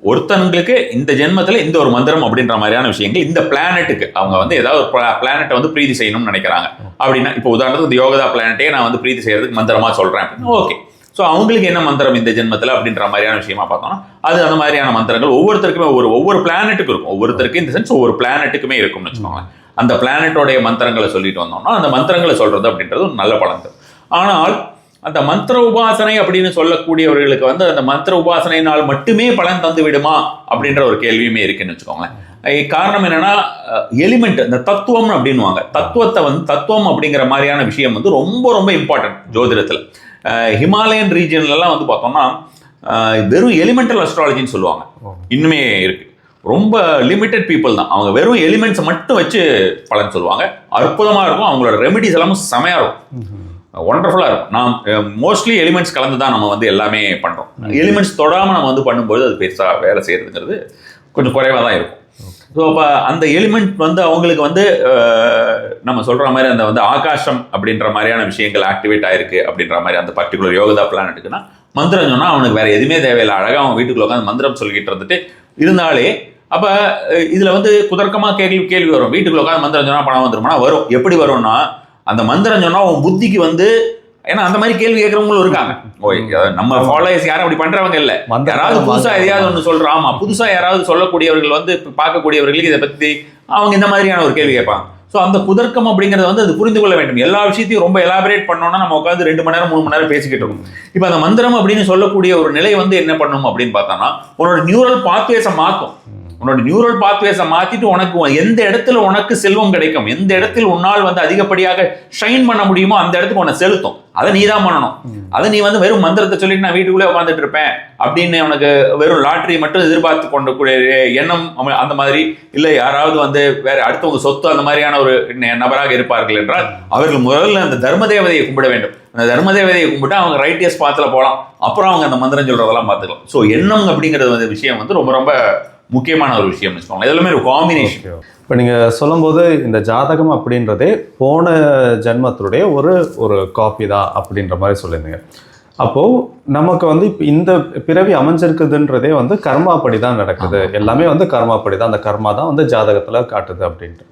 ஒருத்தங்களுக்கு இந்த ஜென்மத்தில் இந்த ஒரு மந்திரம் அப்படின்ற மாதிரியான விஷயங்கள் இந்த பிளானட்டுக்கு அவங்க வந்து ஏதாவது ஒரு பிளானட்டை வந்து பிரீதி செய்யணும்னு நினைக்கிறாங்க அப்படின்னா, இப்போ உதாரணத்துக்கு இந்த யோகதா பிளானட்டே நான் வந்து பிரீதி செய்யறதுக்கு மந்திரமா சொல்றேன், ஓகே. ஸோ அவங்களுக்கு என்ன மந்திரம் இந்த ஜென்மத்தில் அப்படின்ற மாதிரியான விஷயமா பார்த்தோம்னா, அது அந்த மாதிரியான மந்திரங்கள் ஒவ்வொருத்தருக்குமே ஒவ்வொரு பிளானட்டுக்கும் இருக்கும். ஒவ்வொருத்தருக்கு இந்த சென்ஸ் ஒவ்வொரு பிளானட்டுக்குமே இருக்கும்னு வச்சுக்கோங்க. அந்த பிளானட்டோடைய மந்திரங்களை சொல்லிட்டு வந்தோம்னா அந்த மந்திரங்களை சொல்றது அப்படின்றது ஒரு நல்ல பலன் தரும். ஆனால் அந்த மந்திர உபாசனை அப்படின்னு சொல்லக்கூடியவர்களுக்கு வந்து அந்த மந்திர உபாசனையினால் மட்டுமே பலன் தந்து விடுமா அப்படின்ற ஒரு கேள்வியுமே இருக்குன்னு வச்சுக்கோங்களேன். காரணம் என்னன்னா, எலிமெண்ட் இந்த தத்துவம் அப்படின்னுவாங்க. தத்துவம் அப்படிங்கிற மாதிரியான விஷயம் வந்து ரொம்ப ரொம்ப இம்பார்ட்டன்ட் ஜோதிடத்தில். ஹிமாலயன் ரீஜன்லாம் வந்து பார்த்தோம்னா வெறும் எலிமெண்டல் அஸ்ட்ராலஜின்னு சொல்லுவாங்க. இன்னுமே இருக்கு. ரொம்ப லிமிட்டட் பீப்புள் தான், அவங்க வெறும் எலிமெண்ட்ஸை மட்டும் வச்சு பலன் சொல்லுவாங்க. அற்புதமாக இருக்கும். அவங்களோட ரெமெடிஸ் எல்லாமே செமையாக இருக்கும், ஒண்டர்ஃபுல்லாக இருக்கும். நாம் மோஸ்ட்லி எலிமெண்ட்ஸ் கலந்து தான் நம்ம வந்து எல்லாமே பண்ணுறோம். எலிமெண்ட்ஸ் தொடாமல் நம்ம வந்து பண்ணும்போது அது பெருசாக வேலை செய்யறதுங்கிறது கொஞ்சம் குறைவாக தான் இருக்கும். ஸோ அப்போ அந்த எலிமெண்ட் வந்து அவங்களுக்கு வந்து நம்ம சொல்கிற மாதிரி அந்த வந்து ஆகாசம் அப்படின்ற மாதிரியான விஷயங்கள் ஆக்டிவேட் ஆயிருக்கு அப்படின்ற மாதிரி அந்த பர்டிகுலர் யோகதா பிளானட்டுக்குன்னா மந்திரம் சொன்னால் அவனுக்கு வேறு எதுவுமே தேவையில்லை. அழகாக அவன் வீட்டுக்குள்ள உட்காந்து மந்திரம் சொல்லிக்கிட்டு இருந்துட்டு இருந்தாலே, அப்போ இதில் வந்து குதர்க்கமாக கேள்வி வரும். வீட்டுக்குள்ள உட்காந்து மந்திரம் சொன்னால் பணம் வந்துருமானா வரும். எப்படி வரும்னா, அந்த மந்திரம் சொன்னா உன் புத்திக்கு வந்து, ஏன்னா அந்த மாதிரி கேள்வி கேட்கறவங்களும் இருக்காங்க. நம்ம ஃபாலோயர்ஸ் யாரும் அப்படி பண்றவங்க இல்ல. யாராவது புதுசா எதையாவது ஒன்று சொல்றோம், ஆமா புதுசா யாராவது சொல்லக்கூடியவர்கள் வந்து பார்க்கக்கூடியவர்களுக்கு இதை பத்தி அவங்க இந்த மாதிரியான ஒரு கேள்வி கேட்பாங்க. ஸோ அந்த குதர்க்கம் அப்படிங்கிறத வந்து அது புரிந்து கொள்ள வேண்டும். எல்லா விஷயத்தையும் ரொம்ப எலாபரேட் பண்ணோம்னா நம்ம உட்காந்து 2 மணி நேரம் 3 மணி நேரம் பேசிக்கிட்டு இருக்கோம். இப்போ அந்த மந்திரம் அப்படின்னு சொல்லக்கூடிய ஒரு நிலை வந்து என்ன பண்ணும் அப்படின்னு பார்த்தோம்னா, உன்னோட நியூரல் பாத்வேஸை மாற்றும். உன்னோட நியூரல் பாத்வேஸை மாத்திட்டு உனக்கு எந்த இடத்துல உனக்கு செல்வம் கிடைக்கும், எந்த இடத்தில் உன்னால் வந்து அதிகப்படியாக ஷைன் பண்ண முடியுமோ அந்த இடத்துக்கு உன்னை செலுத்தும். அதை நீ தான் பண்ணணும். அதை நீ வந்து வெறும் மந்திரத்தை சொல்லிட்டு நான் வீட்டுக்குள்ளே உட்காந்துட்டு இருப்பேன் அப்படின்னு உனக்கு வெறும் லாட்ரி மட்டும் எதிர்பார்த்து கொண்டக்கூடிய எண்ணம் அந்த மாதிரி இல்லை, யாராவது வந்து வேற அடுத்தவங்க சொத்து அந்த மாதிரியான ஒரு நபராக இருப்பார்கள் என்றால் அவர்கள் முதல்ல அந்த தர்ம தேவதையை கும்பிட வேண்டும். அந்த தர்ம தேவதையை கும்பிட்டு அவங்க ரைட்டியஸ் பாத்துல போகலாம். அப்புறம் அவங்க அந்த மந்திரம் சொல்றதெல்லாம் பார்த்துக்கலாம். ஸோ எண்ணம் அப்படிங்கிறது வந்து விஷயம் வந்து ரொம்ப ரொம்ப முக்கியமான ஒரு விஷயம் வச்சுக்கோங்க. எல்லாமே ஒரு காம்பினேஷன். இப்போ நீங்கள் சொல்லும்போது இந்த ஜாதகம் அப்படின்றதே போன ஜென்மத்துடைய ஒரு காப்பி தான் அப்படின்ற மாதிரி சொல்லியிருந்தீங்க. அப்போது நமக்கு வந்து இப்போ இந்த பிறவி அமைஞ்சிருக்குதுன்றதே வந்து கர்மாப்படி தான் நடக்குது. எல்லாமே வந்து கர்மாப்படி தான். அந்த கர்மா தான் வந்து ஜாதகத்தில் காட்டுது அப்படின்ட்டு.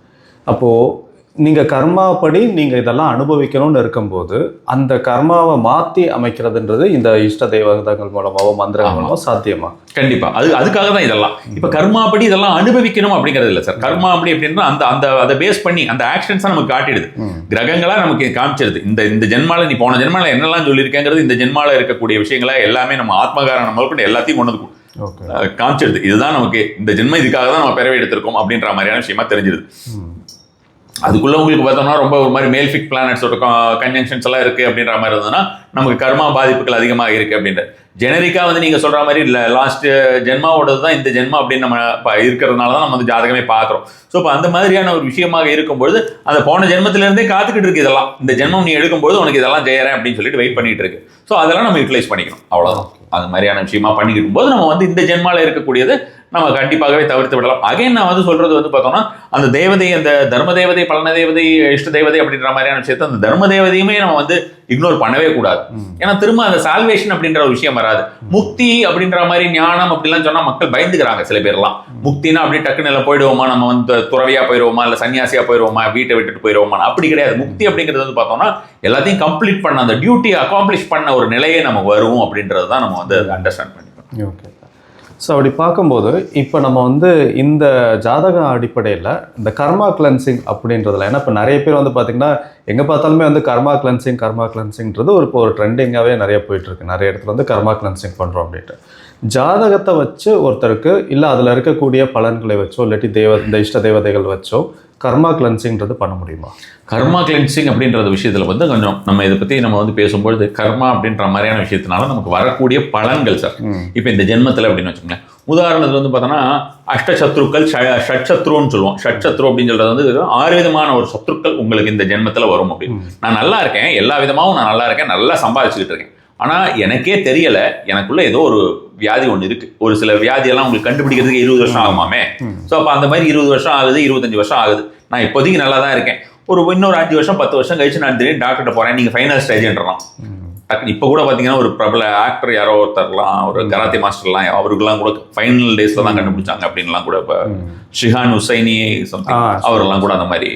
அப்போது நீங்கள் கர்மாப்படி நீங்கள் இதெல்லாம் அனுபவிக்கணும்னு இருக்கும்போது அந்த கர்மாவை மாற்றி அமைக்கிறதுன்றது இந்த இஷ்ட தெய்வங்கள் மூலமாவோ மந்திரங்கள் மூலமோ சாத்தியமா? கண்டிப்பா. அதுக்காக தான் இதெல்லாம். இப்போ கர்மாப்படி இதெல்லாம் அனுபவிக்கணும் அப்படிங்கிறது இல்லை சார். கர்மா அப்படி அப்படின்னா அதை பேஸ் பண்ணி அந்த ஆக்ஷன்ஸாக நமக்கு காட்டிடுது. கிரகங்களா நமக்கு காமிச்சிருது. இந்த ஜென்மால நீ போன ஜென்மால என்னெல்லாம் சொல்லியிருக்கேங்கிறது இந்த ஜென்மால இருக்கக்கூடிய விஷயங்களா எல்லாமே நம்ம ஆத்மகாரண முதல்கொண்டு எல்லாத்தையும் கொண்டு காமிச்சிருது. இதுதான் நமக்கு இந்த ஜென்மம் இதுக்காக தான் நம்ம பிறவி எடுத்திருக்கோம் அப்படின்ற மாதிரியான விஷயமா தெரிஞ்சிருது. அதுக்குள்ள உங்களுக்கு பார்த்தோம்னா ரொம்ப ஒரு மாதிரி மேல்ஃபிக் பிளானட்ஸோட கன்ஜங்ஷன்ஸ் எல்லாம் இருக்கு அப்படின்ற மாதிரி இருந்ததுன்னா நமக்கு கர்மா பாதிப்புகள் அதிகமாக இருக்கு அப்படின்ற ஜெனரிக்கா வந்து நீங்க சொல்ற மாதிரி இல்லை, லாஸ்ட் ஜென்மாவோடது தான் இந்த ஜென்மா அப்படின்னு நம்ம இருக்கிறதுனால தான் நம்ம வந்து ஜாதகமே பார்க்குறோம். ஸோ இப்போ அந்த மாதிரியான ஒரு விஷயமாக இருக்கும்பொழுது அந்த போன ஜென்மத்திலேருந்தே காத்துக்கிட்டு இருக்கு. இதெல்லாம் இந்த ஜென்மம் நீ எடுக்கும்போது உனக்கு இதெல்லாம் செய்யறேன் அப்படின்னு சொல்லிட்டு வெயிட் பண்ணிட்டு இருக்கு. ஸோ அதெல்லாம் நம்ம யூட்டிலைஸ் பண்ணிக்கணும், அவ்வளோதான். அது மாதிரியான விஷயமா பண்ணிக்கிட்டு போது நம்ம வந்து இந்த ஜென்மால இருக்கக்கூடியது நம்ம கண்டிப்பாகவே தவிர்த்து விடலாம். அகைன் நான் வந்து சொல்றது வந்து பார்த்தோம்னா அந்த தேவதை, அந்த தர்ம தேவதை, பலன தேவதை, இஷ்ட தேவதை அப்படின்ற மாதிரியான விஷயத்தை அந்த தர்ம தேவதையுமே நம்ம வந்து இக்னோர் பண்ணவே கூடாது. ஏன்னா திரும்ப அந்த சால்வேஷன் அப்படின்ற ஒரு விஷயம் வராது. முக்தி அப்படின்ற மாதிரி ஞானம் அப்படிலாம் சொன்னா மக்கள் பயந்துக்கிறாங்க சில பேர்லாம். முக்தினா அப்படி டக்குன்னு எல்லாம் போயிடுவோமா, நம்ம வந்து துறவியா போயிடுவோமா, இல்லை சன்னியாசியா போயிடுவோமா, வீட்டை விட்டுட்டு போயிடுவோமா? அப்படி கிடையாது. முக்தி அப்படிங்கிறது வந்து பார்த்தோம்னா எல்லாத்தையும் கம்ப்ளீட் பண்ண அந்த டியூட்டியை அக்காம்ப்ளிஷ் பண்ண ஒரு நிலையை நம்ம வருவோம் அப்படின்றது தான் நம்ம வந்து அண்டர்ஸ்டாண்ட் பண்ணிக்கணும். ஓகே. ஸோ அப்படி பார்க்கும்போது இப்போ நம்ம வந்து இந்த ஜாதக அடிப்படையில் இந்த கர்மா கிளென்சிங் அப்படின்றதுல, ஏன்னா இப்போ நிறைய பேர் வந்து பார்த்திங்கன்னா எங்கே பார்த்தாலுமே வந்து கர்மா கிளென்சிங்கிறது இப்போ ஒரு ட்ரெண்டிங்காகவே நிறைய போயிட்டுருக்கு. நிறைய இடத்துல வந்து கர்மா கிளென்சிங் பண்ணுறோம் அப்படின்ட்டு. ஜாதகத்தை வச்சு ஒருத்தருக்கு இல்லை அதில் இருக்கக்கூடிய பலன்களை வச்சோ இல்லாட்டி இந்த இஷ்ட தேவதைகள் வச்சோ கர்மா கிளென்சிங்கிறது பண்ண முடியுமா? கர்மா கிளென்சிங் அப்படின்றது விஷயத்தில் வந்து கொஞ்சம் நம்ம இதை பற்றி நம்ம வந்து பேசும்பொழுது கர்மா அப்படின்ற மாதிரியான விஷயத்தினால நமக்கு வரக்கூடிய பலன்கள் சார். இப்போ இந்த ஜென்மத்தில் அப்படின்னு வச்சுக்கோங்களேன், உதாரணத்தில் வந்து பார்த்தோன்னா அஷ்டசத்ருக்கள், ஷட்சத்ருன்னு சொல்லுவோம். ஷட்சத்ரு அப்படின்னு சொல்றது வந்து 6 விதமான ஒரு சத்ருக்கள் உங்களுக்கு இந்த ஜென்மத்தில் வரும் அப்படின்னு. நான் நல்லா இருக்கேன், எல்லா விதமாகவும் நான் நல்லா இருக்கேன், நல்லா சம்பாதிச்சுக்கிட்டு இருக்கேன். ஆனால் எனக்கே தெரியலை எனக்குள்ள ஏதோ ஒரு வியாதி ஒன்று இருக்கு. ஒரு சில வியாதியெல்லாம் உங்களுக்கு கண்டுபிடிக்கிறதுக்கு 20 வருஷம் ஆகுமாமே. ஸோ அப்போ அந்த மாதிரி 20 வருஷம் ஆகுது, 25 வருஷம் ஆகுது. நான் இப்போதைக்கு நல்லா தான் இருக்கேன். இன்னொரு 5 வருஷம் 10 வருஷம் கழிச்சு நான் திடீர்னு டாக்டர்கிட்ட போகிறேன், நீங்கள் ஃபைனல் ஸ்டேஜ்ன்றலாம். டக்கு இப்போ கூட பார்த்தீங்கன்னா ஒரு பிரபல ஆக்டர் யாரோ ஒருத்தர்லாம் ஒரு கராத்தே மாஸ்டர்லாம் அவருக்கெல்லாம் கூட ஃபைனல் டேஸ்ல தான் கண்டுபிடிச்சாங்க அப்படின்லாம் கூட இப்போ ஷிஹான் ஹுசைனி சம்திங் அவரெல்லாம் கூட அந்த மாதிரி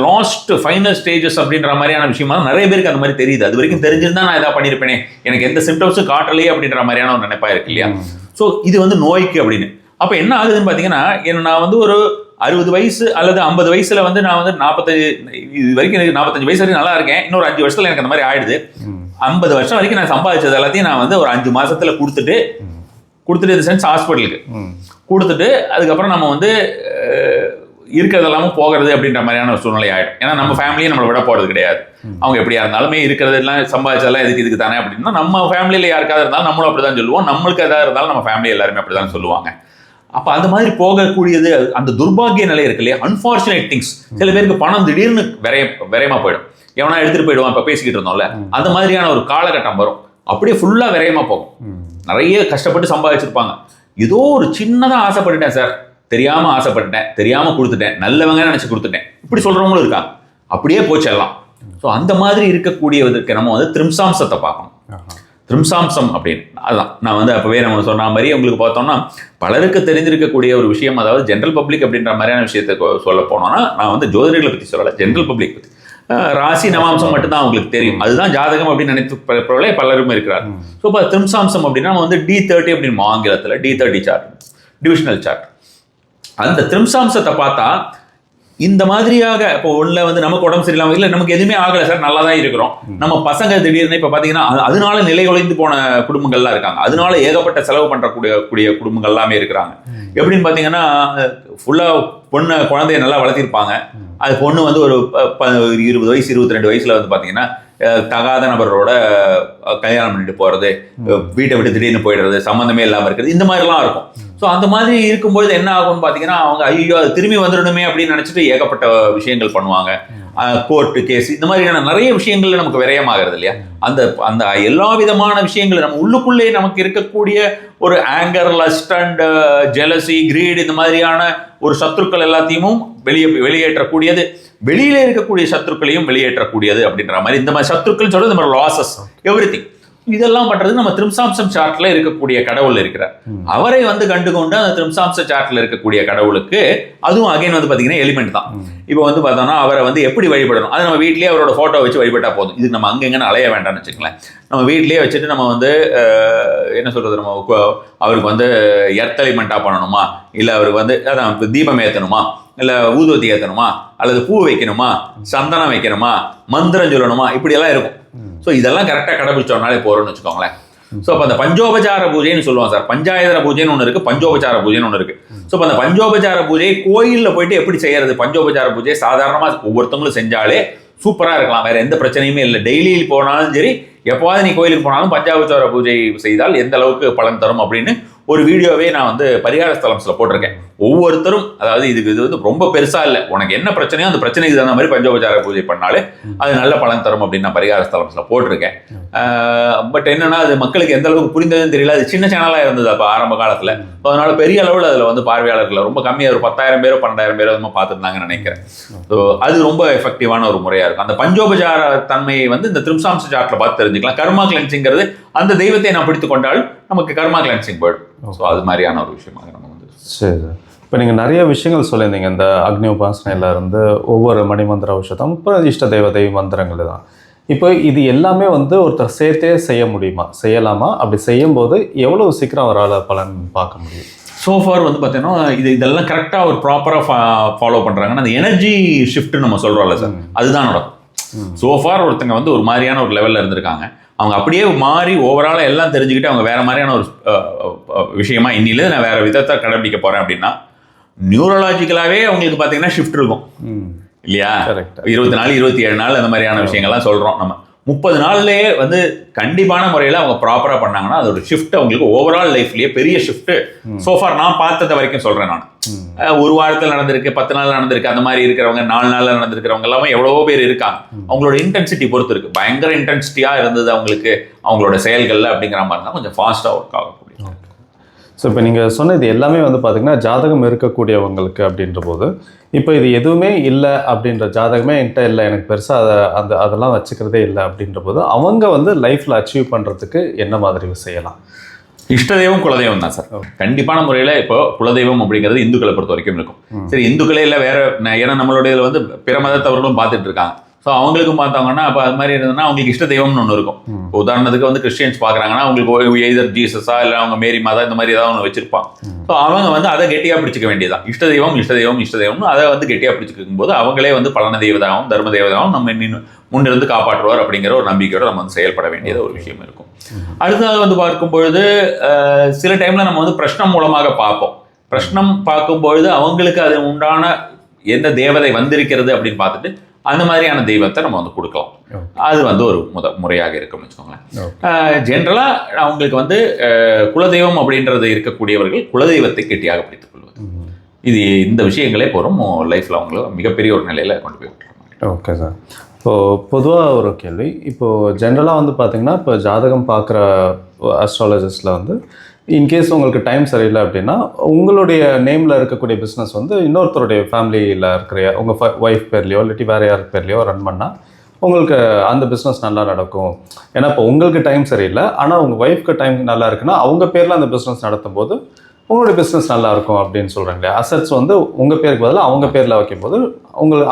லாஸ்ட் ஃபைனல் ஸ்டேஜஸ் அப்படின்ற மாதிரியான விஷயமா நிறைய பேருக்கு அந்த மாதிரி தெரியுது. அது வரைக்கும் தெரிஞ்சிருந்தா நான் எதாவது பண்ணியிருப்பேனே, எனக்கு எந்த சிம்டம்ஸும் காட்டலையே அப்படின்ற மாதிரியான ஒரு நினைப்பா இருக்கு இல்லையா. ஸோ இது வந்து நோய்க்கு அப்படின்னு. அப்போ என்ன ஆகுதுன்னு பார்த்தீங்கன்னா, நான் வந்து ஒரு 60 வயசு அல்லது 50 வயசுல வந்து நான் வந்து 45 இது வரைக்கும் எனக்கு 45 வயசு வரைக்கும் நல்லா இருக்கேன். இன்னொரு 5 வருஷத்துல எனக்கு அந்த மாதிரி ஆயிடுது. 50 வருஷம் வரைக்கும் நான் சம்பாதிச்சது எல்லாத்தையும் நான் வந்து ஒரு 5 மாசத்துல கொடுத்துட்டு இந்த சென்ஸ் ஹாஸ்பிட்டலுக்கு கொடுத்துட்டு அதுக்கப்புறம் நம்ம வந்து இருக்கிறது எல்லாமும் போகிறது அப்படின்ற மாதிரியான ஒரு சூழ்நிலை ஆயிடும். ஏன்னா நம்ம ஃபேமிலியை நம்மளை விட போறது கிடையாது. அவங்க எப்படியா இருந்தாலுமே இருக்கிறது எல்லாம் சம்பாதிச்சதெல்லாம் இதுக்கு தானே அப்படின்னா நம்ம ஃபேமிலியில யாருக்காவது இருந்தாலும் நம்மளும் அப்படிதான் சொல்லுவோம். நம்மளுக்கு எதாவது இருந்தாலும் நம்ம ஃபேமிலி எல்லாருமே அப்படிதான் சொல்லுவாங்க. அப்போ அந்த மாதிரி போகக்கூடியது அந்த துர்பாகிய நிலை இருக்கு இல்லையா, அன்பார்ச்சுனேட் திங்ஸ். சில பேருக்கு பணம் திடீர்னு விரயமா போயிடும். எவனா எடுத்துட்டு போயிடுவான். இப்போ பேசிக்கிட்டு இருந்தோம்ல, அந்த மாதிரியான ஒரு காலகட்டம் வரும். அப்படியே ஃபுல்லா விரயமா போகும். நிறைய கஷ்டப்பட்டு சம்பாதிச்சிருப்பாங்க. ஏதோ ஒரு சின்னதா ஆசைப்பட்டுட்டேன் சார், தெரியாம ஆசைப்பட்டுட்டேன், தெரியாம கொடுத்துட்டேன், நல்லவங்க நினைச்சு கொடுத்துட்டேன், இப்படி சொல்றவங்களும் இருக்காங்க. அப்படியே போச்சு எல்லாம். ஸோ அந்த மாதிரி இருக்கக்கூடியதுக்கு நம்ம வந்து திரிம்சாம்சத்தை பார்க்கணும். திரிம்சாம்சம் அப்படின்னு அதுதான் நான் வந்து அப்பவே நம்ம சொன்ன மாதிரி உங்களுக்கு பார்த்தோம்னா பலருக்கு தெரிஞ்சிருக்கக்கூடிய ஒரு விஷயம், அதாவது ஜென்ரல் பப்ளிக் அப்படின்ற மாதிரியான விஷயத்தை சொல்ல போனோம்னா, நான் வந்து ஜோதிடர்களை பற்றி சொல்லலை, ஜென்ரல் பப்ளிக் பற்றி. ராசி நவாம்சம் மட்டும்தான் அவங்களுக்கு தெரியும். அதுதான் ஜாதகம் அப்படின்னு நினைத்து பலரும் இருக்கிறார். ஸோ இப்போ திரிம்சாம்சம் அப்படின்னா நம்ம வந்து D30 அப்படின்னு ஆங்கிலத்தில் D30 சார்ட், டிவிஷனல் சார்ட். அந்த திரிம்சாம்சத்தை பார்த்தா இந்த மாதிரியாக இப்போ ஒன்றுல வந்து நமக்கு உடம்பு சரியில்லாமல் இல்லை, நமக்கு எதுவுமே ஆகலை சார், நல்லா தான் இருக்கிறோம். நம்ம பசங்க திடீர்னு இப்போ பார்த்தீங்கன்னா அதனால நிலை குலைந்து போன குடும்பங்கள்லாம் இருக்காங்க. அதனால ஏகப்பட்ட செலவு பண்ணுறக்கூடிய குடும்பங்கள் எல்லாமே இருக்கிறாங்க. எப்படின்னு பார்த்தீங்கன்னா, ஃபுல்லாக குழந்தைய நல்லா வளர்த்திருப்பாங்க. அது பொண்ணு வந்து ஒரு 20 வயசு 22 வயசுல வந்து பார்த்தீங்கன்னா தகாத நபரோட கல்யாணம் பண்ணிட்டு போறது, வீட்டை விட்டு திடீர்னு போயிடுறது, சம்மந்தமே இல்லாமல் இருக்கிறது, இந்த மாதிரிலாம் இருக்கும். ஸோ அந்த மாதிரி இருக்கும்பொழுது என்ன ஆகும்னு பார்த்தீங்கன்னா, அவங்க ஐயோ அது திரும்பி வந்துடணுமே அப்படின்னு நினச்சிட்டு ஏகப்பட்ட விஷயங்கள் பண்ணுவாங்க. கோர்ட்டு கேஸ் இந்த மாதிரியான நிறைய விஷயங்கள்ல நமக்கு விரயமாகிறது இல்லையா. அந்த அந்த எல்லா விதமான விஷயங்கள் நம்ம உள்ளுக்குள்ளே நமக்கு இருக்கக்கூடிய ஒரு anger, lust and jealousy, greed இந்த மாதிரியான ஒரு சத்துருக்கள் எல்லாத்தையும் வெளியேற்றக்கூடியது, வெளியில இருக்கக்கூடிய சத்துருக்களையும் வெளியேற்றக்கூடியது அப்படின்ற மாதிரி. இந்த மாதிரி சத்துருக்கள் சொல்றது இந்த மாதிரி லாசஸ் எவ்ரிதிங் இதெல்லாம் பண்றது நம்ம திரிம்சாம்சம் சார்ட்ல இருக்கக்கூடிய கடவுள் இருக்கிறார். அவரை வந்து கண்டுகொண்டு அந்த திரிம்சாம்ச சார்ட்ல இருக்கக்கூடிய கடவுளுக்கு அதுவும் அகைன் வந்து பாத்தீங்கன்னா எலிமெண்ட் தான். இப்போ வந்து பார்த்தோம்னா அவரை வந்து எப்படி வழிபடணும், அது நம்ம வீட்லயே அவரோட போட்டோ வச்சு வழிபட்டா போதும். இது நம்ம அங்கெங்கன்னு அலைய வேண்டாம்னு வச்சுக்கலாம். நம்ம வீட்லயே வச்சுட்டு நம்ம வந்து என்ன சொல்றது, நம்ம அவருக்கு வந்து எர்த் எலிமெண்டா பண்ணணுமா, இல்ல அவருக்கு வந்து அதான் தீபம் ஏற்றணுமா, இல்லை ஊதுவத்தி ஏற்றணுமா, அல்லது பூ வைக்கணுமா, சந்தனம் வைக்கணுமா, மந்திரம் சொல்லணுமா, இப்படியெல்லாம் இருக்கும். ஸோ இதெல்லாம் கரெக்டாக கடைபிடிச்சோம்னாலே போகிறோம்னு வச்சுக்கோங்களேன். ஸோ அப்போ அந்த பஞ்சோபச்சார பூஜைன்னு சொல்லுவோம் சார். பஞ்சாயதன பூஜைன்னு ஒன்று இருக்குது, பஞ்சோபச்சார பூஜைன்னு ஒன்று இருக்குது. ஸோ இப்போ அந்த பஞ்சோபச்சார பூஜையை கோயிலில் போயிட்டு எப்படி செய்யறது? பஞ்சோபச்சார பூஜையை சாதாரணமாக ஒவ்வொருத்தவங்களும் செஞ்சாலே சூப்பராக இருக்கலாம், வேற எந்த பிரச்சனையுமே இல்லை. டெய்லி போனாலும் சரி, எப்போவாது நீ கோயிலுக்கு போனாலும் பஞ்சாபச்சார பூஜை செய்தால் எந்த அளவுக்கு பலன் தரும் அப்படின்னு ஒரு வீடியோவே நான் வந்து பரிகார ஸ்தலம்ஸில் போட்டிருக்கேன். ஒவ்வொருத்தரும் அதாவது இது வந்து ரொம்ப பெருசா இல்லை, உனக்கு என்ன பிரச்சனையோ அந்த பிரச்சனைக்கு தகுந்த மாதிரி பஞ்சோபச்சார பூஜை பண்ணாலே அது நல்ல பலன் தரும் அப்படின்னு நான் பரிகார ஸ்தலம்ஸில் போட்டிருக்கேன். பட் என்னன்னா அது மக்களுக்கு எந்த அளவுக்கு புரிந்ததுன்னு தெரியல. அது சின்ன சேனலாக இருந்தது அப்போ ஆரம்ப காலத்தில். அதனால பெரிய அளவில் அதில் வந்து பார்வையாளர்கள் ரொம்ப கம்மியாக, ஒரு 10,000 பேரோ 12,000 பேரோ அது பார்த்துருந்தாங்கன்னு நினைக்கிறேன். ஸோ அது ரொம்ப எஃபெக்டிவான ஒரு முறையாக இருக்கும். அந்த பஞ்சோபச்சார தன்மையை வந்து இந்த திரிம்சாம்ச சார்ட்டில் பார்த்து தெரிஞ்சுக்கலாம். கர்மா கிளென்சிங்கிறது அந்த தெய்வத்தை நான் பிடித்து கொண்டால் நமக்கு கர்மா கிளென்சிங் போய்டும். ஸோ அது மாதிரியான ஒரு விஷயமாக நம்ம வந்து சரி சார். இப்போ நீங்கள் நிறைய விஷயங்கள் சொல்லியிருந்தீங்க. இந்த அக்னி உபாசனையில இருந்து ஒவ்வொரு மணிமந்திர ஔஷதம், இப்போ இஷ்ட தெய்வ மந்திரங்கள் தான். இப்போ இது எல்லாமே வந்து ஒருத்தர் சேர்த்தே செய்ய முடியுமா, செய்யலாமா? அப்படி செய்யும்போது எவ்வளவு சீக்கிரம் அவரால் பலன் பார்க்க முடியும்? சோஃபார் வந்து பார்த்தீங்கன்னா இதெல்லாம் கரெக்டாக ஒரு ப்ராப்பராக ஃபாலோ பண்ணுறாங்கன்னா அந்த எனர்ஜி ஷிஃப்ட் நம்ம சொல்கிறோம்ல சார், அதுதான் நடக்கும். சோஃபார் ஒருத்தங்க வந்து ஒரு மாதிரியான ஒரு லெவலில் இருந்திருக்காங்க, அவங்க அப்படியே மாறி ஓவராலாக எல்லாம் தெரிஞ்சுக்கிட்டு அவங்க வேற மாதிரியான ஒரு விஷயமா இன்னில நான் வேற விதத்தை கடைபிடிக்க போறேன் அப்படின்னா நியூரலாஜிக்கலாகவே அவங்களுக்கு பார்த்தீங்கன்னா ஷிஃப்ட் இருக்கும் இல்லையா. 24 27 நாள் அந்த மாதிரியான விஷயங்கள்லாம் சொல்கிறோம். நம்ம 30 நாள்லேயே வந்து கண்டிப்பான முறையில் அவங்க ப்ராப்பராக பண்ணாங்கன்னா அது ஒரு ஷிஃப்ட் அவங்களுக்கு ஓவரால் லைஃப்லேயே பெரிய ஷிஃப்ட். சோஃபார் நான் பார்த்தது வரைக்கும் சொல்கிறேன். நான் ஒரு வாரத்தில் நடந்திருக்கு, 10 நாள் நடந்திருக்கு, அந்த மாதிரி இருக்கிறவங்க 4 நாளில் நடந்திருக்கிறவங்க எல்லாமே எவ்வளவோ பேர் இருக்காங்க. அவங்களோட இன்டென்சிட்டி பொறுத்து இருக்கு. பயங்கர இன்டென்சிட்டியாக இருந்தது அவங்களுக்கு அவங்களோட செயல்களில் அப்படிங்கிற மாதிரி தான் கொஞ்சம் ஃபாஸ்ட்டாக ஒர்க் ஆகக்கூடிய. ஸோ இப்போ நீங்கள் சொன்ன இது எல்லாமே வந்து பார்த்திங்கன்னா ஜாதகம் இருக்கக்கூடியவங்களுக்கு அப்படின்ற போது இப்போ இது எதுவுமே இல்லை அப்படின்ற ஜாதகமே என்கிட்ட இல்லை, எனக்கு பெருசாக அதெல்லாம் வச்சுக்கிறதே இல்லை அப்படின்ற போது அவங்க வந்து லைஃப்பில் அச்சீவ் பண்ணுறதுக்கு என்ன மாதிரி செய்யலாம்? இஷ்டதெய்வம் குலதெய்வம் தான் சார். கண்டிப்பான முறையில் இப்போ குலதெய்வம் அப்படிங்கிறது இந்துக்களை பொறுத்த வரைக்கும் இருக்கும். சரி, இந்துக்களே இல்லை வேற, ஏன்னா நம்மளுடைய வந்து பிற மதத்தவர்களும் பார்த்துட்டு இருக்காங்க. ஸோ அவங்களுக்கும் பார்த்தாங்கன்னா அப்போ அது மாதிரி இருந்ததுன்னா அவங்களுக்கு இஷ்ட தெய்வம்னு ஒன்று இருக்கும். உதாரணத்துக்கு வந்து கிறிஸ்டியன்ஸ் பார்க்குறாங்கன்னா அவங்களுக்கு எய்தர் ஜீசஸா இல்லை அவங்க மேரி மாதா இந்த மாதிரி ஏதாவது ஒன்று வச்சிருப்பாங்க. ஸோ அவங்க வந்து அதை கெட்டியாக பிடிச்சிக்க வேண்டியதான். இஷ்ட தெய்வம்னு அதை வந்து கெட்டியாக பிடிச்சிக்கும் போது அவங்களே வந்து பலன தெய்வதாகவும் தர்ம தெய்வதாகவும் நம்ம முன்னிருந்து காப்பாற்றுவார் அப்படிங்கிற ஒரு நம்பிக்கையோட நம்ம வந்து செயல்பட வேண்டியது ஒரு விஷயம் இருக்கும். அடுத்ததாக வந்து பார்க்கும் பொழுது சில டைம்ல நம்ம வந்து பிரஷ்னம் மூலமாக பார்ப்போம். பிரஷ்னம் பார்க்கும்பொழுது அவங்களுக்கு அது உண்டான எந்த தேவதை வந்திருக்கிறது அப்படின்னு பார்த்துட்டு அந்த மாதிரியான தெய்வத்தை நம்ம வந்து கொடுக்கலாம். அது வந்து ஒரு முறையாக இருக்கும்னு வச்சுக்கோங்களேன். ஜென்ரலாக அவங்களுக்கு வந்து குலதெய்வம் அப்படின்றது இருக்கக்கூடியவர்கள் குலதெய்வத்தை கெட்டியாக பிடித்துக் கொள்வது, இது இந்த விஷயங்களே போகிறோம் லைஃப்பில் அவங்கள மிகப்பெரிய ஒரு நிலையில் கொண்டு போய் விட்டுருவாங்க. Okay sir. இப்போது பொதுவாக ஒரு கேள்வி, இப்போது ஜென்ரலாக வந்து பார்த்திங்கன்னா இப்போ ஜாதகம் பார்க்குற அஸ்ட்ராலஜிஸ்டில் வந்து இன்கேஸ் உங்களுக்கு டைம் சரியில்லை அப்படின்னா உங்களுடைய நேமில் இருக்கக்கூடிய பிஸ்னஸ் வந்து இன்னொருத்தருடைய ஃபேமிலியில் இருக்கிற உங்கள் ஒய்ஃப் பேர்லையோ இல்லாட்டி வேறு யார் பேர்லையோ ரன் பண்ணால் உங்களுக்கு அந்த பிஸ்னஸ் நல்லா நடக்கும். ஏன்னா இப்போ உங்களுக்கு டைம் சரியில்லை, ஆனால் உங்கள் ஒய்ஃப்க்கு டைம் நல்லா இருக்குன்னா அவங்க பேரில் அந்த பிஸ்னஸ் நடத்தும் போது உங்களுடைய பிஸ்னஸ் நல்லா இருக்கும் அப்படின்னு சொல்கிறாங்களே. அசட்ஸ் வந்து உங்கள் பேருக்கு பதிலாக அவங்க பேரில் வைக்கும்போது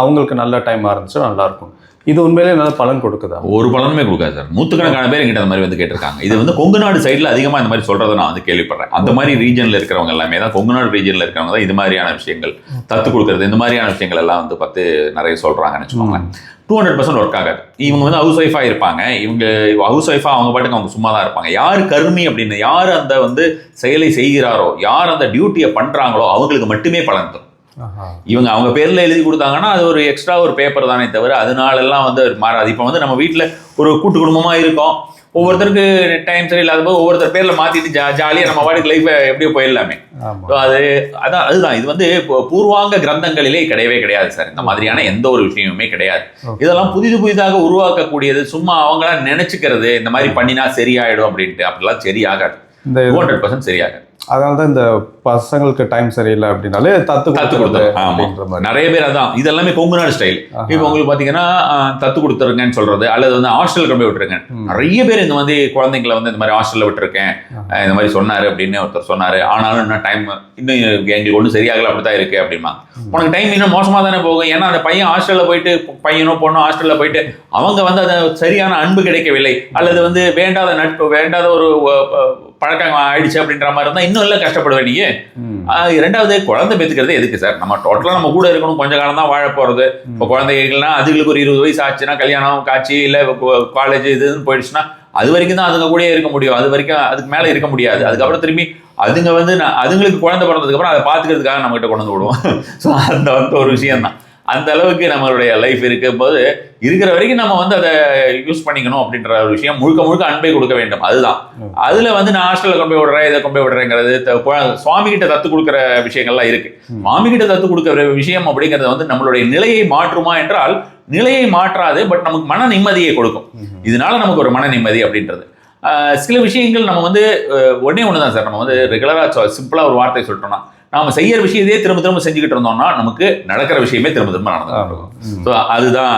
அவங்களுக்கு நல்ல டைம் ஆரம்பிச்சு நல்லாயிருக்கும். இது உண்மையிலேயே நல்ல பலன் கொடுக்குதா? ஒரு பலனுமே கொடுக்காது சார். நூற்றுக்கணக்கான பேர் எங்கிட்ட அந்த மாதிரி வந்து கேட்டிருக்காங்க. இது வந்து கொங்கு நாடு சைடில் அதிகமாக இந்த மாதிரி சொல்கிறத நான் வந்து கேள்விப்படுறேன். அந்த மாதிரி ரீஜனில் இருக்கிறவங்க எல்லாமே தான், கொங்கு நாடு ரீஜனில் இருக்கிறவங்க தான் இது மாதிரியான விஷயங்கள் தத்து கொடுக்குறது இந்த மாதிரியான விஷயங்கள் எல்லாம் வந்து பார்த்து நிறைய சொல்கிறாங்கன்னு வச்சுக்கோங்களேன். 200% ஒர்க் ஆகாது. இவங்க வந்து ஹவுஸ் ஒய்ஃபாக இருப்பாங்க. இவங்க ஹவுஸ் ஒய்ஃபாக அவங்க பாட்டுக்கு அவங்க சும்மா தான் இருப்பாங்க. யார் கர்மி அப்படின்னு, யார் அந்த வந்து செயலை செய்கிறாரோ, யார் அந்த டியூட்டியை பண்ணுறாங்களோ அவங்களுக்கு மட்டுமே பலன் தரும். இவங்க அவங்க பேர்ல எழுதி கொடுத்தாங்கன்னா அது ஒரு எக்ஸ்ட்ரா ஒரு பேப்பர் தானே தவிர அதனாலெல்லாம் வந்து மாறாது. இப்போ வந்து நம்ம வீட்டில் ஒரு கூட்டு குடும்பமாக இருக்கோம், ஒவ்வொருத்தருக்கு டைம் சரியில்லாத போது ஒவ்வொருத்தர் பேர்ல மாத்திட்டு ஜாலியாக நம்ம வாடிக்கு லைஃப் எப்படியோ போயிடலாமே. அதுதான் இது வந்து பூர்வாங்க கிரந்தங்களிலே கிடையவே கிடையாது சார். இந்த மாதிரியான எந்த ஒரு விஷயமுமே கிடையாது. இதெல்லாம் புதிதாக உருவாக்கக்கூடியது. சும்மா அவங்களா நினைச்சுக்கிறது இந்த மாதிரி பண்ணினா சரியாயிடும் அப்படின்ட்டு, அப்படிலாம் சரியாகாது. 200% சரியாகாது. அதனால தான் இந்த பசங்களுக்கு டைம் சரியில்லை அப்படின்னாலே தத்து கொடுத்துருது நிறைய பேர். அதான் இது எல்லாமே கொங்கு நாடு ஸ்டைல். இப்போ உங்களுக்கு பார்த்தீங்கன்னா தத்து கொடுத்துருங்கன்னு சொல்றது, அல்லது வந்து ஹாஸ்டல் கொண்டு போய் விட்டுருங்க. நிறைய பேர் இந்த மாதிரி குழந்தைங்களை வந்து இந்த மாதிரி ஹாஸ்டலில் விட்டுருக்கேன் இந்த மாதிரி சொன்னாரு அப்படின்னு ஒருத்தர் சொன்னாரு. ஆனாலும் இன்னும் டைம் இன்னும் எங்களுக்கு ஒன்றும் சரியாகல அப்படித்தான் இருக்கு அப்படிமா. உனக்கு டைம் இன்னும் மோசமாக தானே போகும். ஏன்னா அந்த பையன் ஹாஸ்டலில் போயிட்டு, பையனோ பொண்ணோ ஹாஸ்டலில் போயிட்டு அவங்க வந்து அதை சரியான அன்பு கிடைக்கவில்லை, அல்லது வந்து வேண்டாத நட்பு, வேண்டாத ஒரு பழக்கம் ஆயிடுச்சு அப்படின்ற மாதிரி இருந்தால் இன்னும் இல்லை கஷ்டப்படுவேன் நீங்க. இரண்டாவது குழந்தை பெற்றுக்கிறது எதுக்கு சார்? நம்ம டோட்டலாக நம்ம கூட இருக்கணும், கொஞ்ச காலம் தான் வாழ போகிறது. இப்போ குழந்தைகள்னா அதுங்களுக்கு ஒரு 20 வயசு ஆச்சுன்னா கல்யாணம் காட்சி இல்லை காலேஜ் இதுன்னு போயிடுச்சுன்னா அது வரைக்கும் தான் அதுங்க கூட இருக்க முடியும். அது வரைக்கும் அதுக்கு மேலே இருக்க முடியாது. அதுக்கப்புறம் திரும்பி அதுங்க வந்து அதுங்களுக்கு குழந்தை பிறந்ததுக்கப்புறம் அதை பார்த்துக்கிறதுக்காக நம்மகிட்ட கொண்டு வந்து விடுவோம். ஸோ அந்த வந்து ஒரு விஷயம்தான். அந்த அளவுக்கு நம்மளுடைய லைஃப் இருக்கும் போது இருக்கிற வரைக்கும் நம்ம வந்து அதை யூஸ் பண்ணிக்கணும் அப்படின்ற ஒரு விஷயம். முழுக்க அன்பை கொடுக்க வேண்டும். அதுதான். அதுல வந்து நான் ஹாஸ்டலில் கொண்டு போய் விடுறேன், இதை கொண்டு போய் விடுறேங்கிறது சுவாமி கிட்ட தத்து கொடுக்குற விஷயங்கள்லாம் இருக்கு. சுவாமி கிட்ட தத்து கொடுக்குற விஷயம் அப்படிங்கிறது வந்து நம்மளுடைய நிலையை மாற்றுமா என்றால் நிலையை மாற்றாது, பட் நமக்கு மன நிம்மதியை கொடுக்கும். இதனால நமக்கு ஒரு மன நிம்மதி அப்படின்றது. சில விஷயங்கள் நம்ம வந்து ஒன்று தான் சார். நம்ம வந்து ரெகுலராக சிம்பிளாக ஒரு வார்த்தை சொல்லிட்டோம்னா, நாம செய்யற விஷயத்தையே திரும்ப செஞ்சுக்கிட்டு இருந்தோம்னா நமக்கு நடக்கிற விஷயமே திரும்ப நடந்துட்டு இருக்கும். ஸோ அதுதான்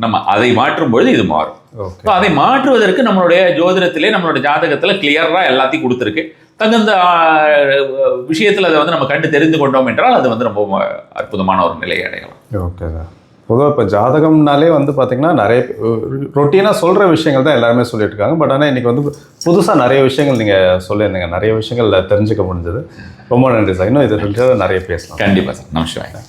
நம்ம அதை மாற்றும் பொழுது இது மாறும். ஸோ அதை மாற்றுவதற்கு நம்மளுடைய ஜோதிடத்திலே நம்மளுடைய ஜாதகத்துல கிளியரா எல்லாத்தையும் கொடுத்துருக்கு. தகுந்த விஷயத்துல அதை வந்து நம்ம கண்டு தெரிந்து கொண்டோம் என்றால் அது வந்து ரொம்ப அற்புதமான ஒரு நிலையை அடையலாம். Okay sir. பொதுவாக இப்போ ஜாதகம்னாலே வந்து பார்த்திங்கன்னா நிறைய ரொட்டீனாக சொல்கிற விஷயங்கள் தான் எல்லாருமே சொல்லிட்டு இருக்காங்க. பட் ஆனால் இன்றைக்கி வந்து புதுசாக நிறைய விஷயங்கள் நீங்கள் சொல்லியிருந்தீங்க, நிறைய விஷயங்கள் தெரிஞ்சுக்க முடிஞ்சது. ரொம்ப நன்றி சார். இன்னும் இது ரிலேட்டடாக நிறைய பேசலாம். கண்டிப்பாக சார். நமஸ்காரம்.